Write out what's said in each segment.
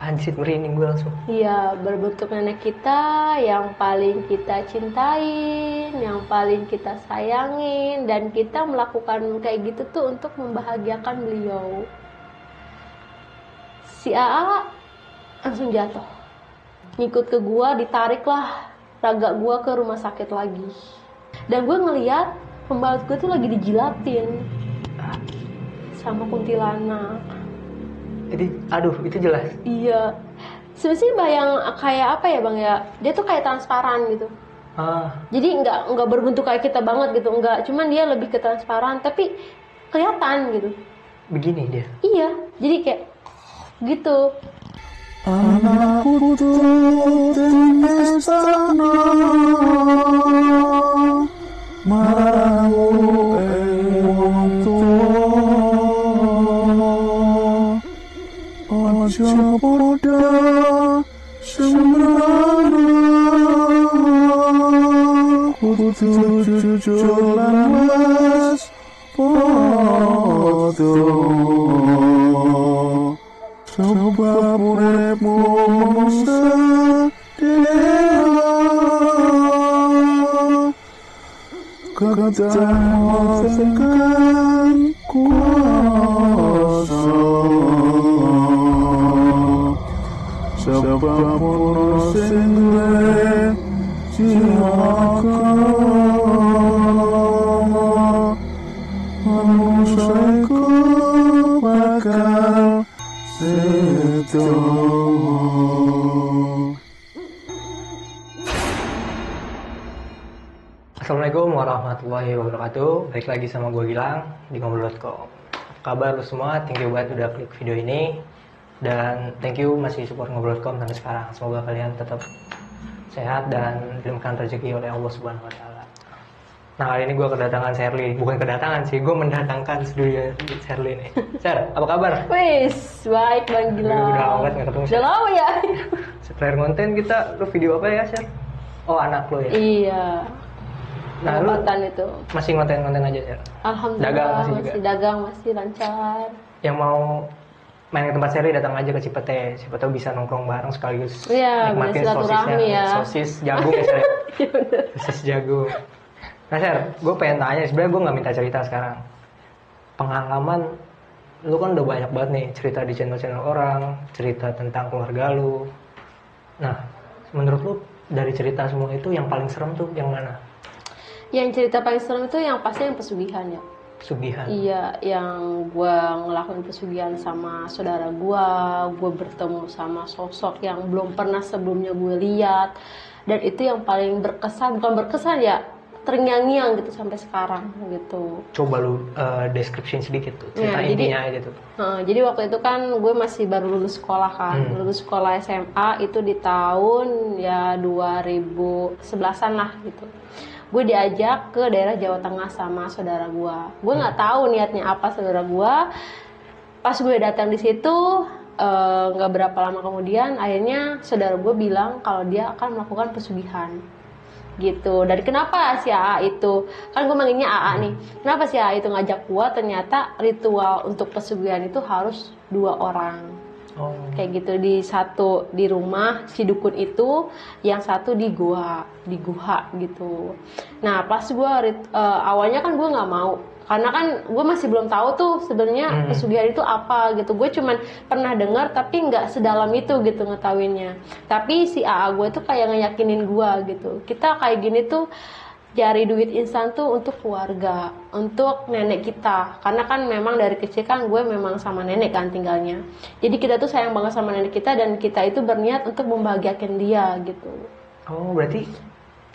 Anjir, merinding gue langsung. Iya, berbentuk nenek kita yang paling kita cintain, yang paling kita sayangin, dan kita melakukan kayak gitu tuh untuk membahagiakan beliau. Si AA langsung jatuh, ngikut ke gua, ditarik lah raga gua ke rumah sakit lagi. Dan gue ngeliat pembalut gue tuh lagi dijilatin sama kuntilanak. Jadi, aduh, itu jelas. Iya, sebenarnya bayang kayak apa ya bang ya, dia tuh kayak transparan gitu. Jadi nggak berbentuk kayak kita banget gitu, nggak, cuman dia lebih ke transparan tapi kelihatan gitu. Begini dia. Iya, jadi kayak gitu. Anak putu dan istana marahmu wong tua ojo podo sembrana kudu jujur lan was podo sebab uripmu sedih kedatangan kuasa sebab ono sing duwe jiwaku manusiaku bakal itu. Assalamualaikum warahmatullahi wabarakatuh. Balik lagi sama gue Gilang di ngobrol.com. Apa kabar lu semua? Thank you banget udah klik video ini. Dan thank you masih support ngobrol.com sampai sekarang. Semoga kalian tetap sehat dan diberikan rezeki oleh Allah Subhanahu wa taala. Nah, kali ini gue kedatangan Sherly. Bukan kedatangan sih, gue mendatangkan studio Sherly nih. Sher, apa kabar? Wis, baik bang Gilang. Udah lama gak ketemu. Udah lama ya. Terakhir konten kita, lu video apa ya, Sher? Oh, anak lu ya? Iya. Nah, lu itu masih konten-konten aja, Sher? alhamdulillah Dagang masih juga? masih dagang, masih lancar. Yang mau main ke tempat Sherly datang aja ke Cipete. Siapa tahu bisa nongkrong bareng sekaligus Iya, nikmatin bisa silaturahmi ya. sosis jagung ya, Sher? Iya bener. Sosis jagung. Nah, Sher, gue pengen tanya, sebenarnya gue nggak minta cerita sekarang. Pengalaman lu kan udah banyak banget nih cerita di channel-channel orang, cerita tentang keluarga lu. Nah, menurut lu dari cerita semua itu yang paling serem tuh yang mana? Yang cerita paling serem itu yang pasti yang pesugihan ya. Pesugihan. Iya, yang gue ngelakuin pesugihan sama saudara gue bertemu sama sosok yang belum pernah sebelumnya gue lihat, dan itu yang paling berkesan, bukan berkesan ya, terngiang-ngiang gitu sampai sekarang gitu. Coba lu description sedikit tuh, cerita Ya, intinya aja tuh. Jadi waktu itu kan gue masih baru lulus sekolah kan, lulus sekolah SMA itu di tahun ya 2011-an lah gitu. Gue diajak ke daerah Jawa Tengah sama saudara gue. Gue nggak tahu niatnya apa saudara gue. Pas gue datang di situ, nggak berapa lama kemudian, akhirnya saudara gue bilang kalau dia akan melakukan pesugihan. Gitu. Dan kenapa si AA itu, kan gue manggilnya AA nih, kenapa si AA itu ngajak gue? Ternyata ritual untuk pesugihan itu harus 2 orang. Kayak gitu, satu di rumah si dukun itu, yang satu di guha gitu. Nah pas gue awalnya kan gue nggak mau, karena kan gue masih belum tahu tuh sebenarnya pesugihan itu apa gitu. Gue cuman pernah dengar tapi nggak sedalam itu gitu ngetahuinnya. Tapi si AA gue tuh kayak ngeyakinin gue gitu, kita kayak gini tuh cari duit instan tuh untuk keluarga, untuk nenek kita. Karena kan memang dari kecil kan gue memang sama nenek kan tinggalnya. Jadi kita tuh sayang banget sama nenek kita, dan kita itu berniat untuk membahagiakan dia gitu. Oh, berarti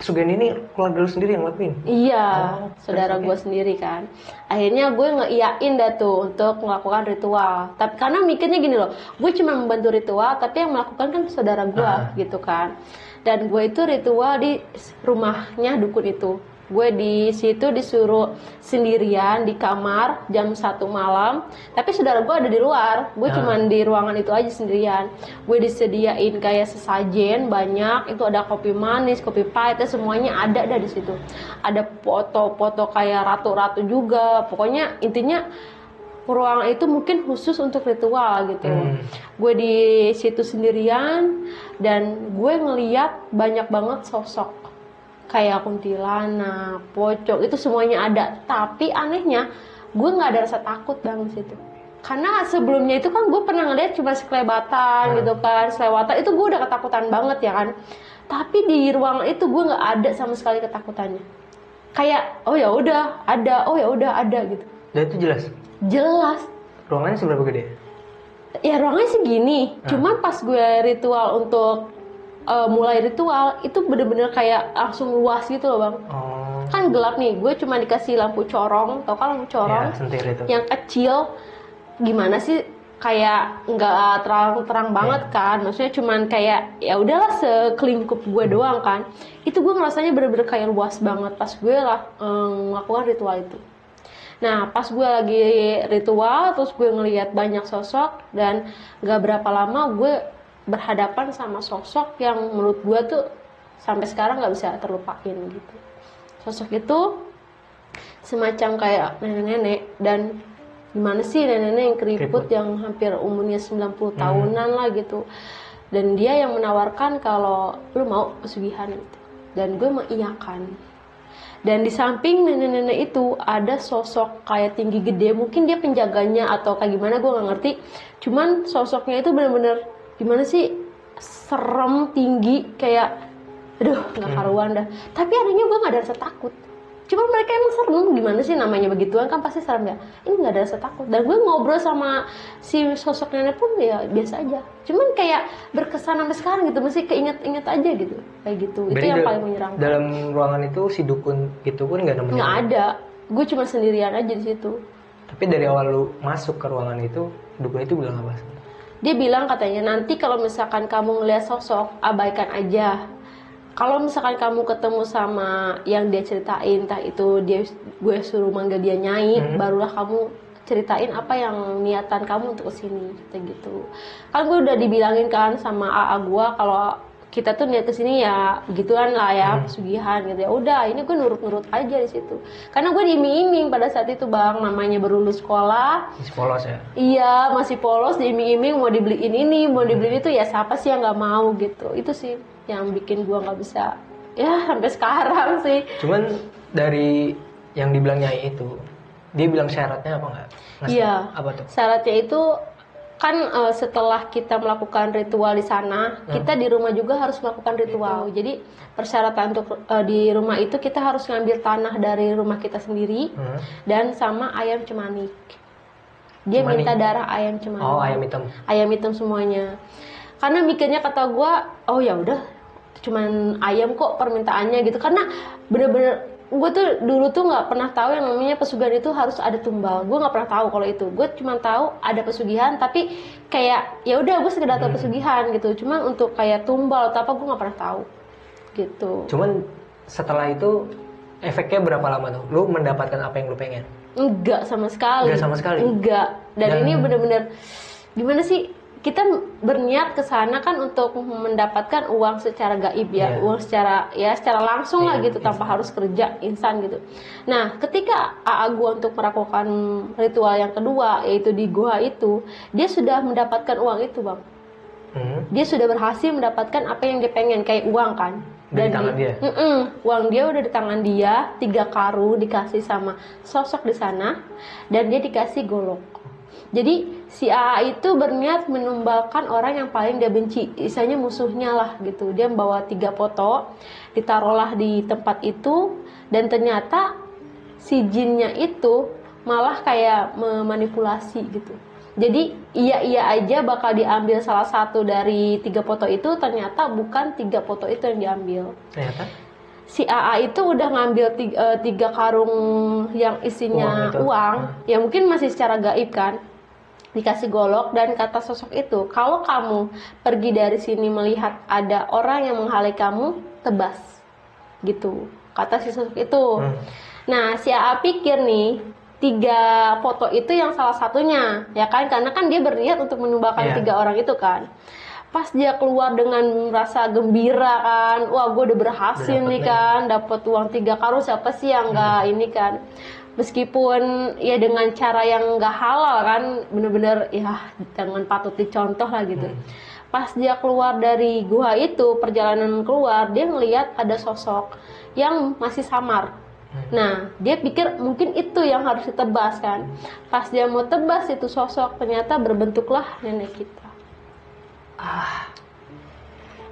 pesugihan ini keluarga lu sendiri yang lakuin? Iya, saudara gue sendiri kan. Akhirnya gue ngeiyain dah tuh untuk melakukan ritual. Tapi karena mikirnya gini loh, gue cuma membantu ritual, tapi yang melakukan kan saudara gue gitu kan. Dan gue itu ritual di rumahnya dukun itu. Gue di situ disuruh sendirian di kamar jam 1 malam. Tapi saudara gue ada di luar. Gue cuma di ruangan itu aja sendirian. Gue disediain kayak sesajen banyak. Itu ada kopi manis, kopi pahit, semuanya ada di situ. Ada foto-foto kayak ratu-ratu juga. Pokoknya intinya ruangan itu mungkin khusus untuk ritual gitu. Gue di situ sendirian dan gue ngeliat banyak banget sosok kayak kuntilanak, pocong, itu semuanya ada. Tapi anehnya gue nggak ada rasa takut bang di situ. Karena sebelumnya itu kan gue pernah ngeliat cuma sekelebatan gitu kan, selewatan itu gue udah ketakutan banget ya kan. Tapi di ruangan itu gue nggak ada sama sekali ketakutannya. Kayak oh ya udah ada, oh ya udah ada gitu. Dan itu jelas. Jelas. Ruangannya seberapa gede? Ya ruangannya segini. Cuman pas gue ritual untuk mulai ritual itu bener-bener kayak langsung luas gitu loh bang. Oh. Kan gelap nih. Gue cuma dikasih lampu corong. Tau kan lampu corong? Ya, sentir itu. Yang kecil. Gimana sih? Kayak nggak terang-terang banget kan. Maksudnya cuman kayak ya udahlah sekelingkup gue doang kan. Itu gue ngerasanya bener-bener kayak luas banget pas gue melakukan ritual itu. Nah pas gue lagi ritual terus gue ngelihat banyak sosok dan gak berapa lama gue berhadapan sama sosok yang menurut gue tuh sampai sekarang gak bisa terlupain gitu. Sosok itu semacam kayak nenek-nenek dan gimana sih nenek-nenek yang keriput yang hampir umurnya 90 tahunan lah gitu. Dan dia yang menawarkan kalau lu mau pesugihan gitu. Dan gue mengiyakan. Dan di samping nenek-nenek itu ada sosok kayak tinggi gede, mungkin dia penjaganya atau kayak gimana gue nggak ngerti. Cuman sosoknya itu bener-bener gimana sih, serem, tinggi, kayak aduh nggak karuan dah. Tapi adanya gue nggak ada rasa takut. Cuma mereka emang serem, gimana sih namanya begituan kan pasti serem ya. Ini nggak ada rasa takut. Dan gue ngobrol sama si sosok nenek pun ya biasa aja. Cuman kayak berkesan sampai sekarang gitu, masih keinget-inget aja gitu, kayak gitu. Itu yang paling menyeramkan. Dalam ruangan itu si dukun itu pun nggak nemenin? Nggak ada. Gue cuma sendirian aja di situ. Tapi dari awal lu masuk ke ruangan itu, dukun itu bilang apa? Dia bilang katanya nanti kalau misalkan kamu ngeliat sosok, abaikan aja. Kalau misalkan kamu ketemu sama yang dia ceritain, entah itu gue suruh manggil dia Nyai, barulah kamu ceritain apa yang niatan kamu untuk kesini, kayak gitu. Kan gue udah dibilangin kan sama AA gue kalau kita tuh niat kesini ya begituan lah ya, pesugihan gitu ya. Udah, ini gue nurut-nurut aja di situ. Karena gue diiming-iming pada saat itu bang, namanya baru lulus sekolah. Masih polos ya? Iya, masih polos, diiming-iming mau dibeliin ini, mau dibeliin itu, ya siapa sih yang nggak mau gitu. Itu sih yang bikin gue nggak bisa ya sampai sekarang sih. Cuman dari yang dibilang Nyai itu, dia bilang syaratnya apa nggak? Iya. Apa tuh? Syaratnya itu kan setelah kita melakukan ritual di sana, kita di rumah juga harus melakukan ritual. Jadi persyaratan untuk di rumah itu kita harus ngambil tanah dari rumah kita sendiri dan sama ayam cemanik. Dia Cemanik. minta darah ayam cemanik. Oh, ayam hitam. Ayam hitam semuanya. Karena mikirnya kata gue, oh ya udah, cuman ayam kok permintaannya gitu. Karena bener-bener gue tuh dulu tuh nggak pernah tahu yang namanya pesugihan itu harus ada tumbal. Gue nggak pernah tahu kalau itu. Gue cuma tahu ada pesugihan, tapi kayak ya udah gue sekedar tahu pesugihan gitu. Cuman untuk kayak tumbal atau apa gue nggak pernah tahu gitu. Cuman setelah itu efeknya berapa lama tuh? Lu mendapatkan apa yang lu pengen? Enggak sama sekali. Enggak sama sekali? Enggak. Dan ini bener-bener gimana sih? Kita berniat ke sana kan untuk mendapatkan uang secara gaib ya, uang secara langsung lah gitu, tanpa harus kerja instan gitu. Nah, ketika AA gua untuk melakukan ritual yang kedua, yaitu di gua itu, dia sudah mendapatkan uang itu, Bang. Dia sudah berhasil mendapatkan apa yang dia pengen, kayak uang kan. Udah di tangan dia? Uang dia udah di tangan dia, 3 karung dikasih sama sosok di sana, dan dia dikasih golok. Jadi si AA itu berniat menumbalkan orang yang paling dia benci, istilahnya musuhnya lah gitu. Dia membawa 3 foto, ditaruhlah di tempat itu, dan ternyata si jinnya itu malah kayak memanipulasi gitu. Jadi iya aja bakal diambil salah satu dari 3 foto itu, ternyata bukan 3 foto itu yang diambil. Ternyata? Si AA itu udah ngambil 3 karung yang isinya uang, ya mungkin masih secara gaib kan. Dikasih golok dan kata sosok itu, kalau kamu pergi dari sini melihat ada orang yang menghalangi kamu, tebas gitu, kata si sosok itu. Nah si AA pikir nih 3 foto itu yang salah satunya ya kan, karena kan dia berniat untuk menumbalkan 3 orang itu kan. Pas dia keluar dengan rasa gembira kan, wah gue udah berhasil nih kan, dapat uang 3 karung, siapa sih yang nggak ini kan. meskipun ya dengan cara yang nggak halal kan, bener-bener ya dengan patut dicontoh lah gitu. Pas dia keluar dari gua itu, perjalanan keluar, dia ngelihat ada sosok yang masih samar. Nah, dia pikir mungkin itu yang harus ditebas kan. Pas dia mau tebas itu sosok, ternyata berbentuklah nenek kita.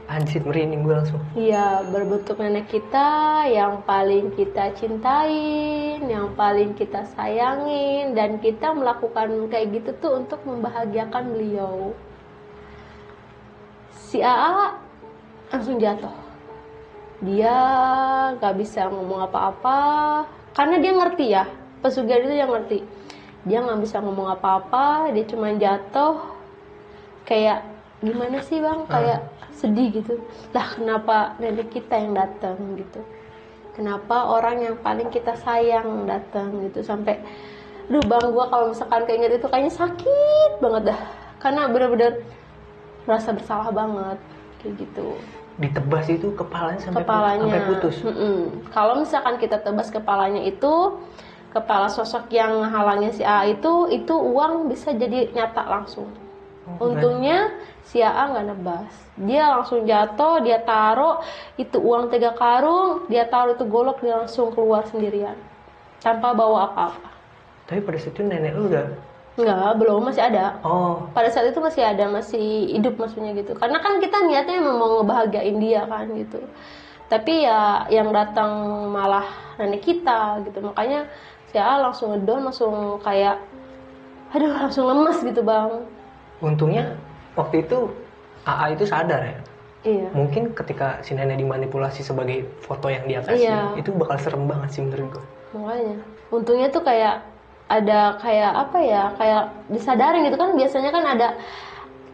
Anjir, merinding gue langsung. Iya, berbentuk nenek kita yang paling kita cintain, yang paling kita sayangin, dan kita melakukan kayak gitu tuh untuk membahagiakan beliau. Si AA langsung jatuh. Dia gak bisa ngomong apa-apa, karena dia ngerti ya, pesugihan itu dia ngerti. Dia gak bisa ngomong apa-apa, dia cuma jatuh. Kayak, gimana sih bang, kayak sedih gitu. Lah kenapa nenek kita yang datang gitu? Kenapa orang yang paling kita sayang datang gitu? Sampai, duh bang, gua kalau misalkan keinget itu kayaknya sakit banget dah. Karena bener-bener merasa bersalah banget kayak gitu. Ditebas itu kepalanya sampai putus. Kalau misalkan kita tebas kepalanya itu, kepala sosok yang halangnya si A itu uang bisa jadi nyata langsung. Untungnya si AA nggak nebas, dia langsung jatuh, dia taruh itu uang 3 karung, dia taruh itu golok, dia langsung keluar sendirian tanpa bawa apa-apa. Tapi pada saat itu nenek lu udah? Nggak, belum, masih ada. Oh. Pada saat itu masih ada, masih hidup maksudnya gitu. Karena kan kita niatnya memang mau ngebahagiain dia kan gitu. Tapi ya yang datang malah nenek kita gitu. Makanya si AA langsung ngedown, langsung kayak aduh, langsung lemes gitu bang. Untungnya waktu itu AA itu sadar ya. Iya. Mungkin ketika si nenek dimanipulasi sebagai foto yang dia kasih, Iya. itu bakal serem banget sih menurut gue. Makanya, untungnya tuh kayak ada kayak apa ya, kayak disadarin gitu kan. Biasanya kan ada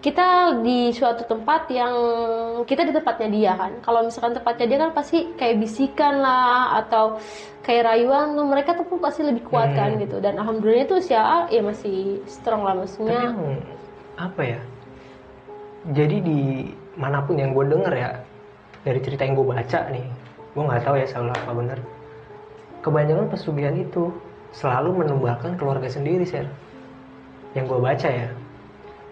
kita di suatu tempat yang kita di tempatnya dia kan. Kalau misalkan tempatnya dia kan pasti kayak bisikan lah atau kayak rayuan tuh, mereka tuh pun pasti lebih kuat kan gitu. Dan alhamdulillah tuh si AA ya masih strong lah maksudnya. Tapi yang apa ya? Jadi di manapun yang gue denger ya, dari cerita yang gue baca nih, gue nggak tahu ya salah apa bener. Kebanyakan pesugihan itu selalu menumbalkan keluarga sendiri, Ser. Yang gue baca ya.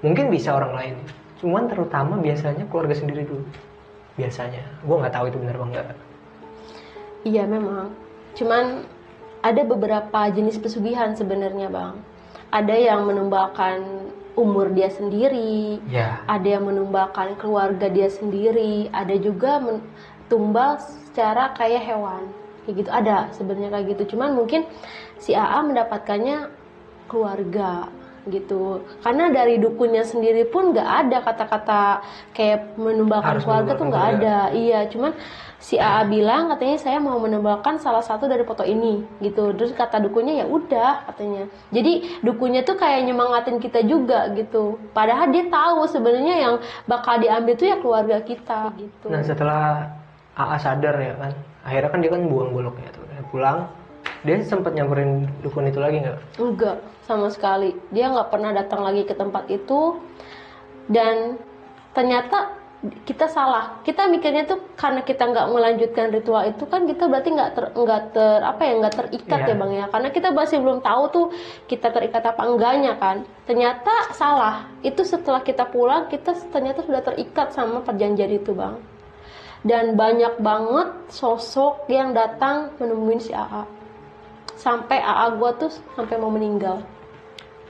Mungkin bisa orang lain, cuman terutama biasanya keluarga sendiri dulu. Biasanya, gue nggak tahu itu bener apa enggak. Iya memang. Cuman ada beberapa jenis pesugihan sebenarnya bang. Ada yang menumbalkan umur dia sendiri, Ya. ada yang menumbalkan keluarga dia sendiri, ada juga tumbal secara kayak hewan. Kayak gitu ada sebenarnya kayak gitu. Cuman mungkin si AA mendapatkannya keluarga gitu. Karena dari dukunnya sendiri pun nggak ada kata-kata kayak menumbalkan Harus keluarga tuh nggak menumbalkan ada. Iya, cuman si AA bilang katanya saya mau menumbalkan salah satu dari foto ini gitu. Terus kata dukunnya ya udah katanya. Jadi dukunnya tuh kayak nyemangatin kita juga gitu. Padahal dia tahu sebenarnya yang bakal diambil tuh ya keluarga kita gitu. Nah setelah AA sadar ya kan, akhirnya kan dia kan buang goloknya tuh. Dia pulang, dia sempat nyamperin dukun itu lagi nggak? Enggak, sama sekali. Dia nggak pernah datang lagi ke tempat itu. Dan ternyata kita salah. Kita mikirnya tuh karena kita nggak melanjutkan ritual itu kan kita berarti nggak terikat ya bang ya. Karena kita masih belum tahu tuh kita terikat apa enggaknya kan. Ternyata salah. Itu setelah kita pulang kita ternyata sudah terikat sama perjanjian itu bang. Dan banyak banget sosok yang datang menemuin si AA. Sampai AA gue tuh sampai mau meninggal.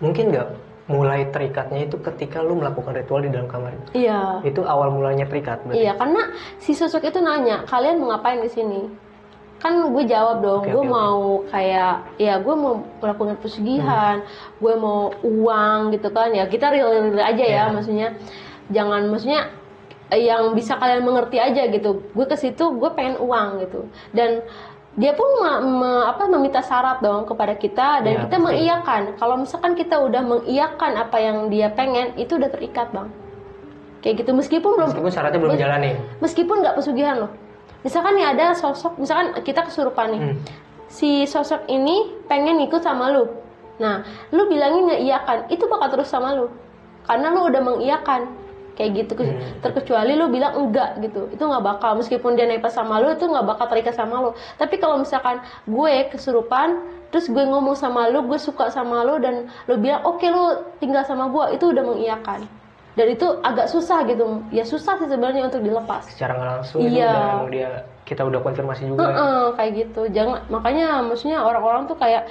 Mungkin nggak mulai terikatnya itu ketika lu melakukan ritual di dalam kamar itu? Iya. Itu awal mulanya terikat berarti? Iya, karena si sosok itu nanya, kalian mau ngapain di sini? Kan gue jawab dong, gue mau kayak, ya gue mau melakukan pesugihan, gue mau uang gitu kan. Ya kita real aja ya, maksudnya jangan maksudnya yang bisa kalian mengerti aja gitu. Gue ke situ gue pengen uang gitu. Dan dia pun meminta syarat dong kepada kita dan kita mengiyakan. Kalau misalkan kita udah mengiyakan apa yang dia pengen, itu udah terikat bang. Kayak gitu meskipun syaratnya belum jalani. Meskipun nggak pesugihan loh. Misalkan nih ada sosok, misalkan kita kesurupan nih. Si sosok ini pengen ikut sama lu. Nah, lu bilangin ngeiyakan, itu bakal terus sama lu. Karena lu udah mengiyakan. kayak gitu. Terkecuali lu bilang enggak gitu, itu nggak bakal, meskipun dia nempel sama lu itu nggak bakal terikat sama lu. Tapi kalau misalkan gue kesurupan terus gue ngomong sama lu, gue suka sama lu, dan lu bilang oke, lu tinggal sama gue, itu udah mengiyakan. Dan itu agak susah gitu, ya susah sih sebenarnya untuk dilepas Secara nggak langsung itu Iya. udah emang kita udah konfirmasi juga. kayak gitu. Jangan, makanya maksudnya orang-orang tuh kayak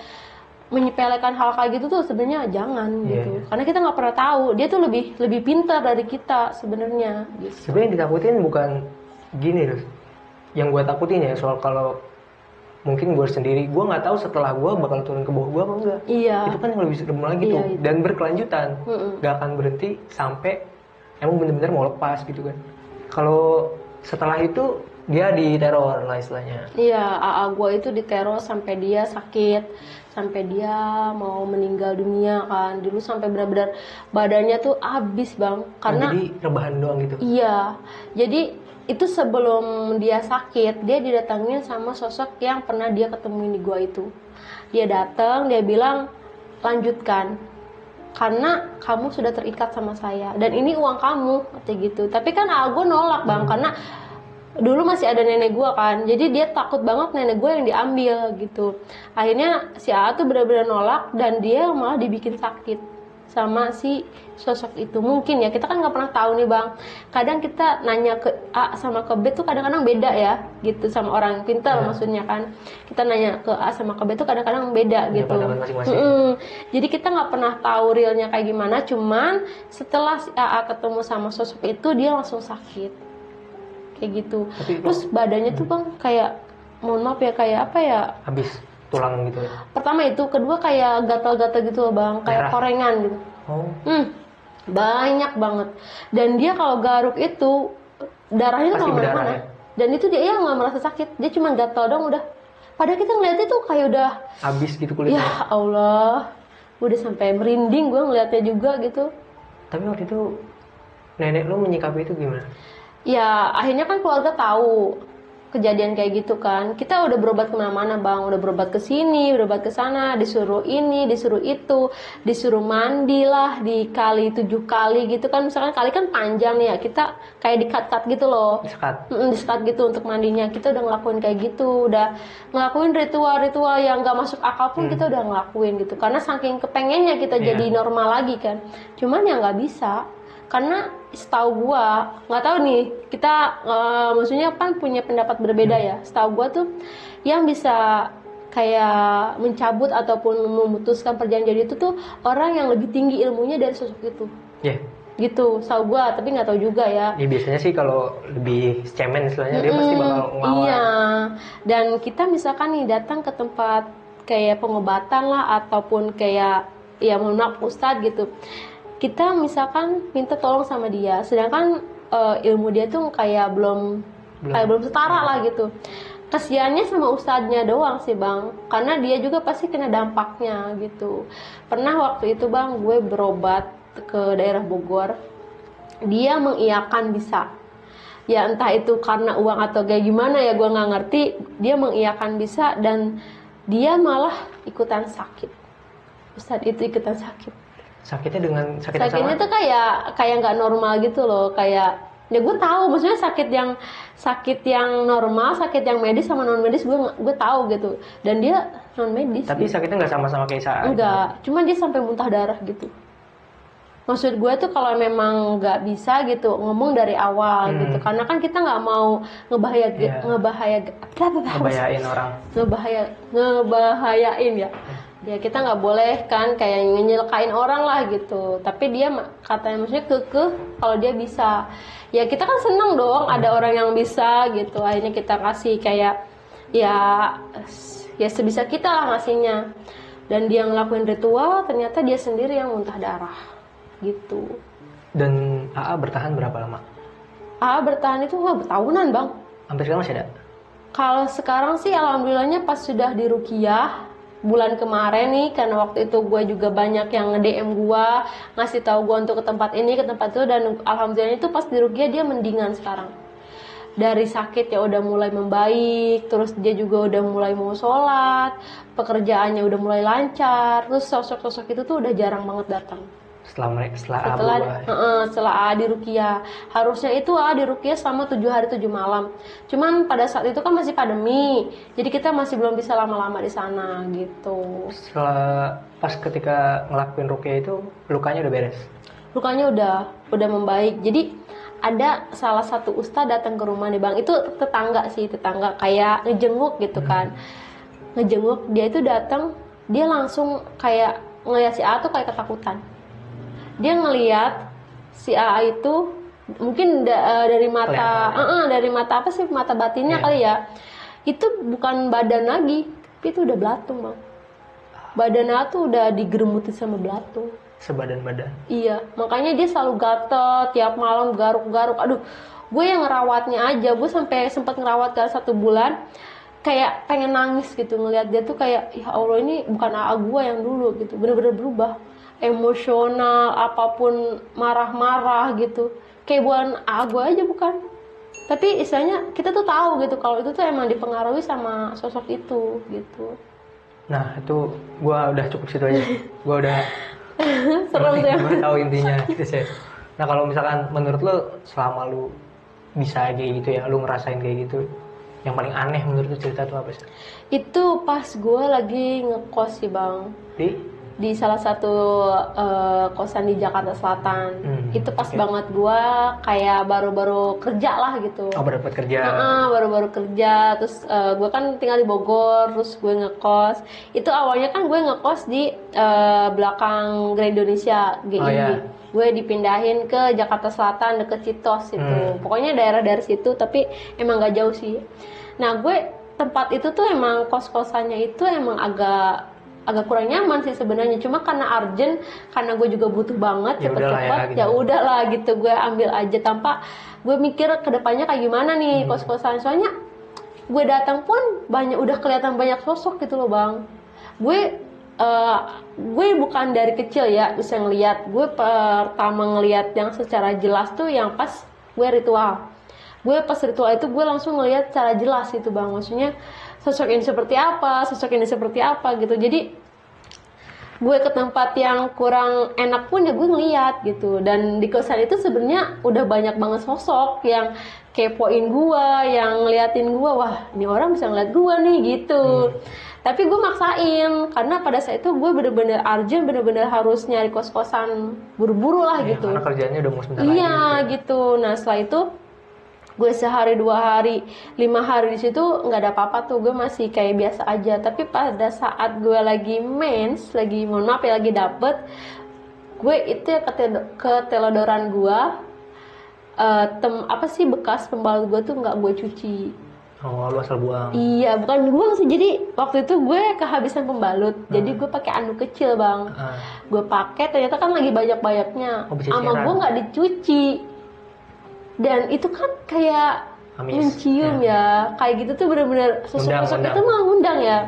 menyepelekan hal kayak gitu tuh sebenarnya jangan Iya, gitu. iya. Karena kita nggak pernah tahu dia tuh lebih pintar dari kita sebenarnya. Gitu. Sebenarnya yang ditakutin bukan gini loh. Yang gue takutin ya soal kalau mungkin gue sendiri, gue nggak tahu setelah gue bakal turun ke bawah gue apa enggak. Iya. Itu kan yang lebih serem lagi tuh, Iya, itu. dan berkelanjutan, Mm-mm. nggak akan berhenti sampai emang bener-bener mau lepas gitu kan. Kalau setelah itu dia diteror lah istilahnya. Iya, AA gue itu diteror sampai dia sakit, sampai dia mau meninggal dunia kan. Dulu sampai benar-benar badannya tuh habis bang, karena Jadi rebahan doang gitu. iya, jadi itu sebelum dia sakit, dia didatangin sama sosok yang pernah dia ketemuin di gua itu. Dia datang, dia bilang, lanjutkan, karena kamu sudah terikat sama saya, dan ini uang kamu, kata gitu. Tapi kan aku nolak bang, karena dulu masih ada nenek gua kan, jadi dia takut banget nenek gua yang diambil gitu. Akhirnya si A tuh benar-benar nolak, dan dia malah dibikin sakit sama si sosok itu. Mungkin ya, kita kan nggak pernah tahu nih bang, kadang kita nanya ke A sama ke B tuh kadang-kadang beda ya gitu, sama orang yang pintar maksudnya kan. Kita nanya ke A sama ke B tuh kadang-kadang beda Punya gitu. pandangan masing-masing. Jadi kita nggak pernah tahu realnya kayak gimana, cuman setelah si A ketemu sama sosok itu dia langsung sakit kayak gitu. Tapi Terus badannya tuh bang kayak, mohon maaf ya, kayak apa ya, habis tulang gitu. pertama itu, kedua kayak gatal-gatal gitu loh bang, kayak Merah. korengan gitu. Oh, Banyak banget. Dan dia kalau garuk itu darahnya tuh Pasti nggak berdarah mana-mana. ya? Dan itu dia nggak merasa sakit, dia cuma gatal dong udah. Padahal kita ngeliatnya tuh kayak udah, habis gitu kulitnya. ya Allah, udah sampai merinding gue ngeliatnya juga gitu. Tapi waktu itu nenek lu menyikapi itu gimana? Ya akhirnya kan keluarga tahu kejadian kayak gitu kan. Kita udah berobat kemana-mana bang, udah berobat ke sini, berobat ke sana, disuruh ini, disuruh itu, disuruh mandi lah dikali 7 kali gitu kan. Misalkan kali kan panjang nih ya, kita kayak di-cut gitu loh, Sekat. di-cut gitu untuk mandinya. Kita udah ngelakuin kayak gitu, udah ngelakuin ritual-ritual yang gak masuk akal pun kita udah ngelakuin gitu, karena saking kepengennya kita Iya. jadi normal lagi kan. Cuman ya nggak bisa, karena setahu gua, nggak tahu nih, kita maksudnya kan punya pendapat berbeda ya. Setahu gua tuh yang bisa kayak mencabut ataupun memutuskan perjanjian itu tuh orang yang lebih tinggi ilmunya dari sosok itu Ya. gitu, setahu gua, tapi nggak tahu juga ya. Ya biasanya sih kalau lebih cemen istilahnya dia pasti bakal ngelawan. Iya, dan kita misalkan nih datang ke tempat kayak pengobatan lah, ataupun kayak, ya mohon maaf ustadz gitu, kita misalkan minta tolong sama dia, sedangkan ilmu dia tuh kayak belum setara lah gitu. Kasiannya sama ustadznya doang sih bang, karena dia juga pasti kena dampaknya gitu. Pernah waktu itu bang, gue berobat ke daerah Bogor, dia mengiyakan bisa. Ya entah itu karena uang atau kayak gimana ya, gue nggak ngerti. Dia mengiyakan bisa, dan dia malah ikutan sakit. Ustadz itu ikutan sakit. Sakitnya dengan sakit yang Sakitnya sama? tuh kayak nggak normal gitu loh, kayak, ya gue tahu maksudnya sakit yang normal, sakit yang medis sama non medis, gue tahu gitu. Dan dia non medis. Tapi sakitnya nggak sama-sama kayak saat. enggak, cuman dia sampai muntah darah gitu. Maksud gue tuh kalau memang nggak bisa gitu ngomong dari awal gitu, karena kan kita nggak mau Ngebayain orang. ngebahayain ya kita nggak boleh kan kayak nyelakain orang lah gitu. Tapi dia katanya maksudnya kekeh kalau dia bisa, ya kita kan seneng dong ada orang yang bisa gitu. Akhirnya kita kasih kayak ya sebisa kita lah ngasihnya. Dan dia ngelakuin ritual, ternyata dia sendiri yang muntah darah gitu. Dan AA bertahan berapa lama? Bertahan itu bertahunan bang. Sampai sekarang masih ada? Kalau sekarang sih alhamdulillahnya pas sudah di Ruqyah bulan kemarin nih, karena waktu itu gue juga banyak yang nge-DM gue, ngasih tahu gue untuk ke tempat ini, ke tempat itu, dan alhamdulillah itu pas di Ruqyah dia mendingan sekarang. Dari sakit ya udah mulai membaik, terus dia juga udah mulai mau sholat, pekerjaannya udah mulai lancar, terus sosok-sosok itu tuh udah jarang banget datang. setelah setelah A di Rukia. Harusnya itu A di Rukia selama 7 hari 7 malam. Cuman pada saat itu kan masih pandemi, jadi kita masih belum bisa lama-lama di sana gitu. Setelah pas ketika ngelakuin ruqyah itu lukanya udah beres. Lukanya udah membaik. Jadi ada salah satu ustadz datang ke rumah nih bang, itu tetangga kayak ngejenguk gitu kan, ngejenguk. Dia itu datang, dia langsung kayak ngeliat si A tuh kayak ketakutan. Dia ngeliat si A itu mungkin dari mata apa sih, mata batinnya kali ya, itu bukan badan lagi, tapi itu udah belatung bang. Badannya tuh udah digeremuti sama belatung. Sebadan-badan. Iya, makanya dia selalu gatel, tiap malam garuk-garuk. Aduh, gue yang ngerawatnya aja, gue sampai sempat ngerawat kan 1 bulan, kayak pengen nangis gitu ngelihat dia tuh kayak, ya Allah ini bukan AA gue yang dulu gitu, bener-bener berubah, emosional, apapun marah-marah gitu, kayak bukan AA gue aja bukan. Tapi istilahnya kita tuh tahu gitu kalau itu tuh emang dipengaruhi sama sosok itu gitu. Nah itu gue udah cukup situ aja, gue udah Serem ya. gue tahu intinya gitu sih. Nah kalau misalkan menurut lo selama lu bisa kayak gitu ya, lu ngerasain kayak gitu, yang paling aneh menurut lu cerita tuh apa sih? Itu pas gue lagi ngekos sih bang, di salah satu kosan di Jakarta Selatan. Itu pas banget gue kayak baru-baru kerja lah gitu. Oh baru dapat kerja. Baru-baru kerja, terus gue kan tinggal di Bogor, terus gue ngekos. Itu awalnya kan gue ngekos di belakang Grand Indonesia GI. Gue dipindahin ke Jakarta Selatan deket Citos itu. Pokoknya daerah dari situ, tapi emang gak jauh sih. Nah gue tempat itu tuh emang kos-kosannya itu emang agak kurang nyaman sih sebenarnya, cuma karena urgent, karena gue juga butuh banget cepet-cepet, ya udahlah gitu, gue ambil aja tanpa gue mikir kedepannya kayak gimana nih kos-kosan. Soalnya gue datang pun udah kelihatan banyak sosok gitu loh bang. Gue bukan dari kecil ya bisa ngelihat, gue pertama ngelihat yang secara jelas tuh yang pas gue ritual. Gue pas ritual itu gue langsung ngelihat secara jelas gitu bang, maksudnya sosok ini seperti apa gitu. Jadi gue ke tempat yang kurang enak pun ya gue ngeliat gitu. Dan di kosan itu sebenarnya udah banyak banget sosok yang kepoin gue, yang ngeliatin gue, wah ini orang bisa ngeliat gue nih gitu. Tapi gue maksain karena pada saat itu gue bener-bener urgent, bener-bener harus nyari kos-kosan buru-buru lah gitu. Karena kerjanya udah mau sebentar lagi. Iya gitu. Nah setelah itu gue sehari 2 hari 5 hari di situ nggak ada apa-apa tuh, gue masih kayak biasa aja. Tapi pada saat gue lagi mens, lagi dapet, gue itu ke telodoran gue, bekas pembalut gue tuh nggak gue cuci. Oh lu asal buang? Iya bukan buang sih, jadi waktu itu gue kehabisan pembalut, jadi gue pakai anduk kecil bang. Gue pakai, ternyata kan lagi banyak-banyaknya, sama gue nggak dicuci. Dan itu kan kayak mencium ya, kayak gitu tuh bener-bener sosok-sosok itu malah ngundang ya.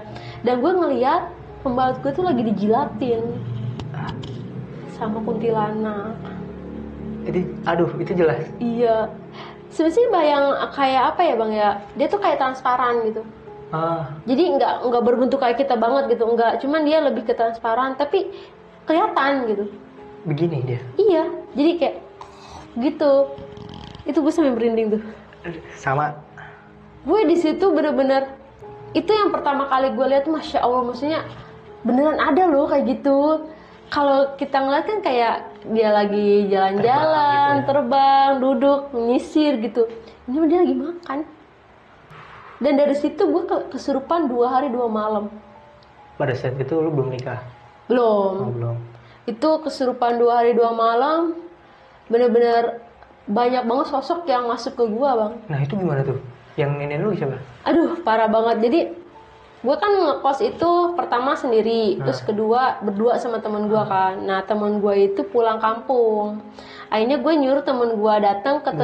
Dan gue ngeliat pembalut gue tuh lagi dijilatin sama kuntilanak. Itu jelas? Iya. Sebenarnya bayang kayak apa ya bang ya, dia tuh kayak transparan gitu. Jadi nggak berbentuk kayak kita banget gitu, nggak, cuman dia lebih ke transparan tapi kelihatan gitu. Begini dia? Iya, jadi kayak gitu. Itu gue sampai merinding tuh. Sama. Gue di situ bener-bener, itu yang pertama kali gue lihat, masya Allah, maksudnya beneran ada loh kayak gitu. Kalau kita ngeliat kan kayak dia lagi jalan-jalan, terbang, duduk, menyisir gitu. Ini dia lagi makan. Dan dari situ gue kesurupan 2 hari 2 malam. Pada saat itu lu belum nikah? Belum. Belum. Itu kesurupan 2 hari 2 malam, bener-bener banyak banget sosok yang masuk ke gua bang. Nah itu gimana tuh? Yang nenek lu siapa? Aduh parah banget. Jadi gua kan ngekos itu pertama sendiri, terus kedua berdua sama temen gua kan. Nah temen gua itu pulang kampung. Akhirnya gue nyuruh temen gua datang ke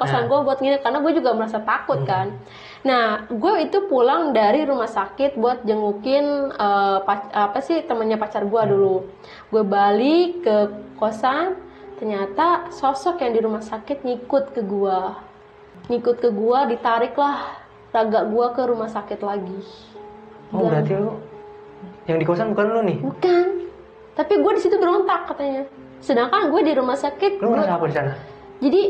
kosan gua buat nginep, karena gue juga merasa takut kan. Nah gue itu pulang dari rumah sakit buat jengukin temennya pacar gua dulu. Gue balik ke kosan. Ternyata sosok yang di rumah sakit ngikut ke gua, ditariklah raga gua ke rumah sakit lagi. Oh berarti lu yang di kosan bukan lu nih? Bukan. Tapi gue di situ berontak katanya. Sedangkan gue di rumah sakit. Lu ngerasa apa di sana? Jadi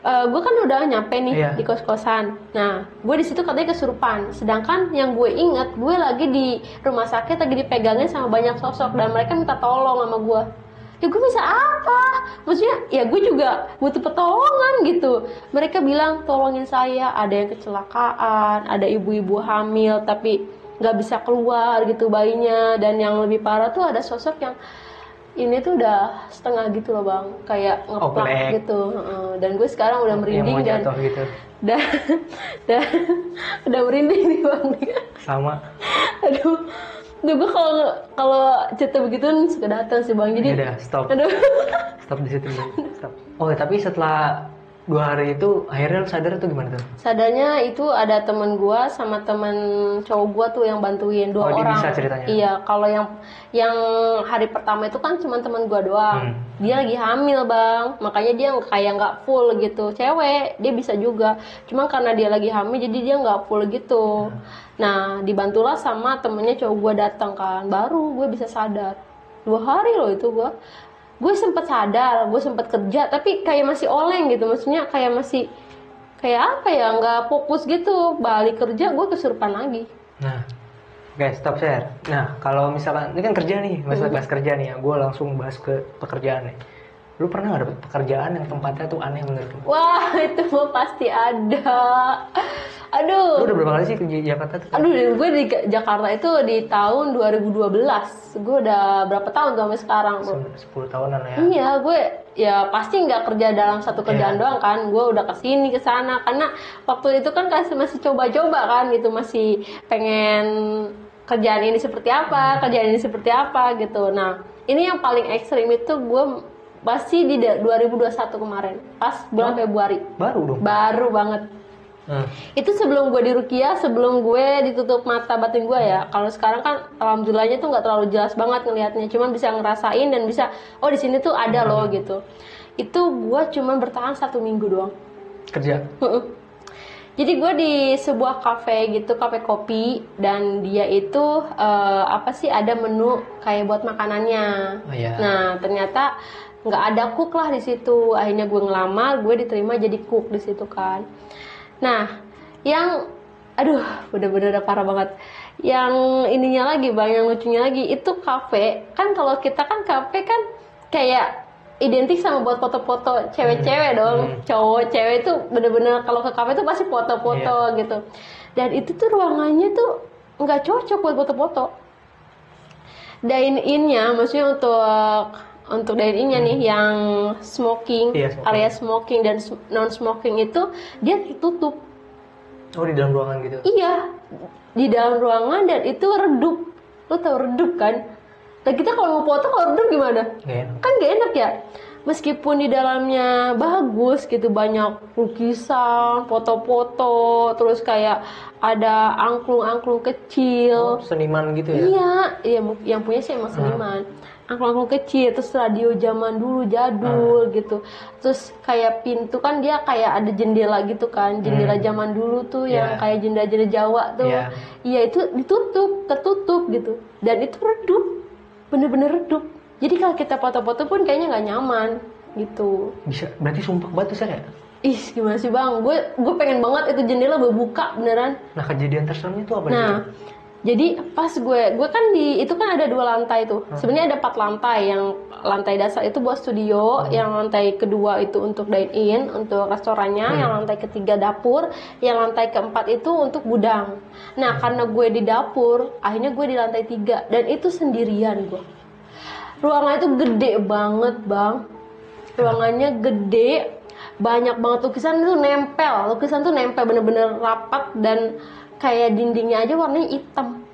gue kan udah nyampe nih Iya. di kos-kosan. Nah, gue di situ katanya kesurupan. Sedangkan yang gue ingat, gue lagi di rumah sakit lagi dipegangin sama banyak sosok dan mereka minta tolong sama gue. Ya gue bisa apa? Maksudnya ya gue juga butuh pertolongan gitu. Mereka bilang tolongin saya, ada yang kecelakaan, ada ibu-ibu hamil tapi nggak bisa keluar gitu bayinya, dan yang lebih parah tuh ada sosok yang ini tuh udah setengah gitu loh bang, kayak ngeplak Oplek. gitu. Dan gue sekarang udah Yang merinding mau jatuh gitu. dan dan udah merinding nih bang. Sama. Aduh, gue kalau cerita begitu suka datang sih bang. Jadi Ya udah, stop. aduh. Stop di situ dulu. Stop. Oh, tapi setelah 2 hari itu akhirnya lu sadar tuh gimana tuh? Sadarnya itu ada temen gue sama temen cowok gue tuh yang bantuin, 2 Oh, dia orang. bisa ceritanya? Iya, kalau yang hari pertama itu kan cuma temen gue doang. Dia lagi hamil bang, makanya dia kayak nggak full gitu. Cewek, dia bisa juga. Cuma karena dia lagi hamil jadi dia nggak full gitu. Nah, dibantulah sama temennya cowok gue datang kan, baru gue bisa sadar. 2 hari loh itu gue sempet sadar, gue sempet kerja, tapi kayak masih oleng gitu, maksudnya kayak masih kayak apa ya, nggak fokus gitu. Balik kerja gue kesurupan lagi. Nah, oke, stop share. Nah, kalau misalkan ini kan kerja nih, masalah bahas kerja nih ya, gue langsung bahas ke pekerjaan nih. Lu pernah nggak dapet pekerjaan yang tempatnya tuh aneh menurut lu? Wah, itu mah pasti ada. Lu Aduh. udah berapa kali sih kerja di Jakarta tuh? Aduh, gue di Jakarta itu di tahun 2012. Gue udah berapa tahun tuh sampai sekarang, bro? 10 tahunan ya. Iya, gue ya pasti nggak kerja dalam satu kerjaan Iya. doang kan. Gue udah kesini kesana karena waktu itu kan masih coba-coba kan gitu, masih pengen kerjaan ini seperti apa, kerjaan ini seperti apa gitu. Nah, ini yang paling ekstrim itu gue pasti di 2021 kemarin, pas bulan Februari. Baru dong. Baru banget. Itu sebelum gue di Rukia, sebelum gue ditutup mata batin gue ya. Kalau sekarang kan alhamdulillahnya tuh nggak terlalu jelas banget ngelihatnya, cuman bisa ngerasain dan bisa oh di sini tuh ada loh gitu. Itu gue cuman bertahan 1 minggu doang. Kerja. Jadi gue di sebuah kafe gitu, kafe kopi, dan dia itu apa sih, ada menu kayak buat makanannya. Oh, iya. Nah ternyata nggak ada cook lah di situ. Akhirnya gue ngelamar, gue diterima jadi cook di situ kan. Nah, yang aduh, bener-bener udah parah banget. Yang ininya lagi bang, yang lucunya lagi itu kafe kan, kalau kita kan kafe kan kayak identik sama buat foto-foto cewek-cewek dong. Cowok cewek itu bener-bener kalau ke kafe tuh pasti foto-foto gitu. Dan itu tuh ruangannya tuh nggak cocok buat foto-foto. Dine-in-nya maksudnya untuk dine-in-nya nih yang smoking, Iya, smoking. area smoking dan non smoking itu dia tertutup. Oh, di dalam ruangan gitu. Iya, di dalam ruangan, dan itu redup. Lo tau redup kan? Nah kita kalau mau foto kalau redup gimana? Nggak enak. Kan gak enak ya. Meskipun di dalamnya bagus gitu, banyak lukisan, foto-foto, terus kayak ada angklung-angklung kecil. Oh, seniman gitu ya. Iya, yang punya sih emang seniman. Angklung-angklung kecil, terus radio zaman dulu jadul gitu. Terus kayak pintu kan dia kayak ada jendela gitu kan, jendela zaman dulu tuh yang kayak jendela-jendela Jawa tuh. Iya, itu tertutup gitu. Dan itu redup, bener-bener redup. Jadi kalau kita foto-foto pun kayaknya nggak nyaman gitu. Bisa, berarti sumpah batu saya. Ih, gimana sih bang? Gue pengen banget itu jendela berbuka beneran. Nah, kejadian terseremnya itu apa? Nah, jadi pas gue kan itu kan ada 2 lantai tuh. Sebenarnya ada 4 lantai. Yang lantai dasar itu buat studio, yang lantai kedua itu untuk dine in, untuk restorannya, yang lantai ketiga dapur, yang lantai keempat itu untuk gudang. Nah, karena gue di dapur, akhirnya gue di lantai 3 dan itu sendirian gue. Ruangannya itu gede banget, bang. Ruangannya gede, banyak banget lukisan tuh nempel. Lukisan tuh nempel bener-bener rapat dan kayak dindingnya aja warnanya hitam.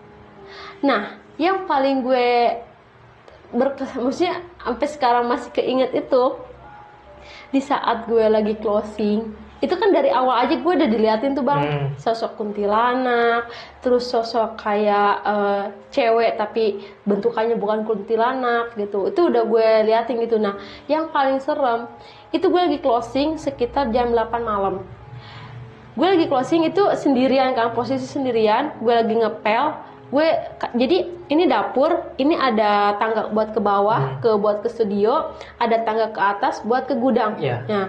Nah, yang paling gue maksudnya sampai sekarang masih keinget itu di saat gue lagi closing. Itu kan dari awal aja gue udah diliatin tuh bang, sosok kuntilanak, terus sosok kayak cewek tapi bentukannya bukan kuntilanak gitu. Itu udah gue liatin gitu. Nah, yang paling serem itu gue lagi closing sekitar jam 8 malam. Gue lagi closing itu sendirian kan, posisi sendirian, gue lagi ngepel, Jadi ini dapur, ini ada tangga buat ke bawah, buat ke studio, ada tangga ke atas buat ke gudang. Iya. Nah,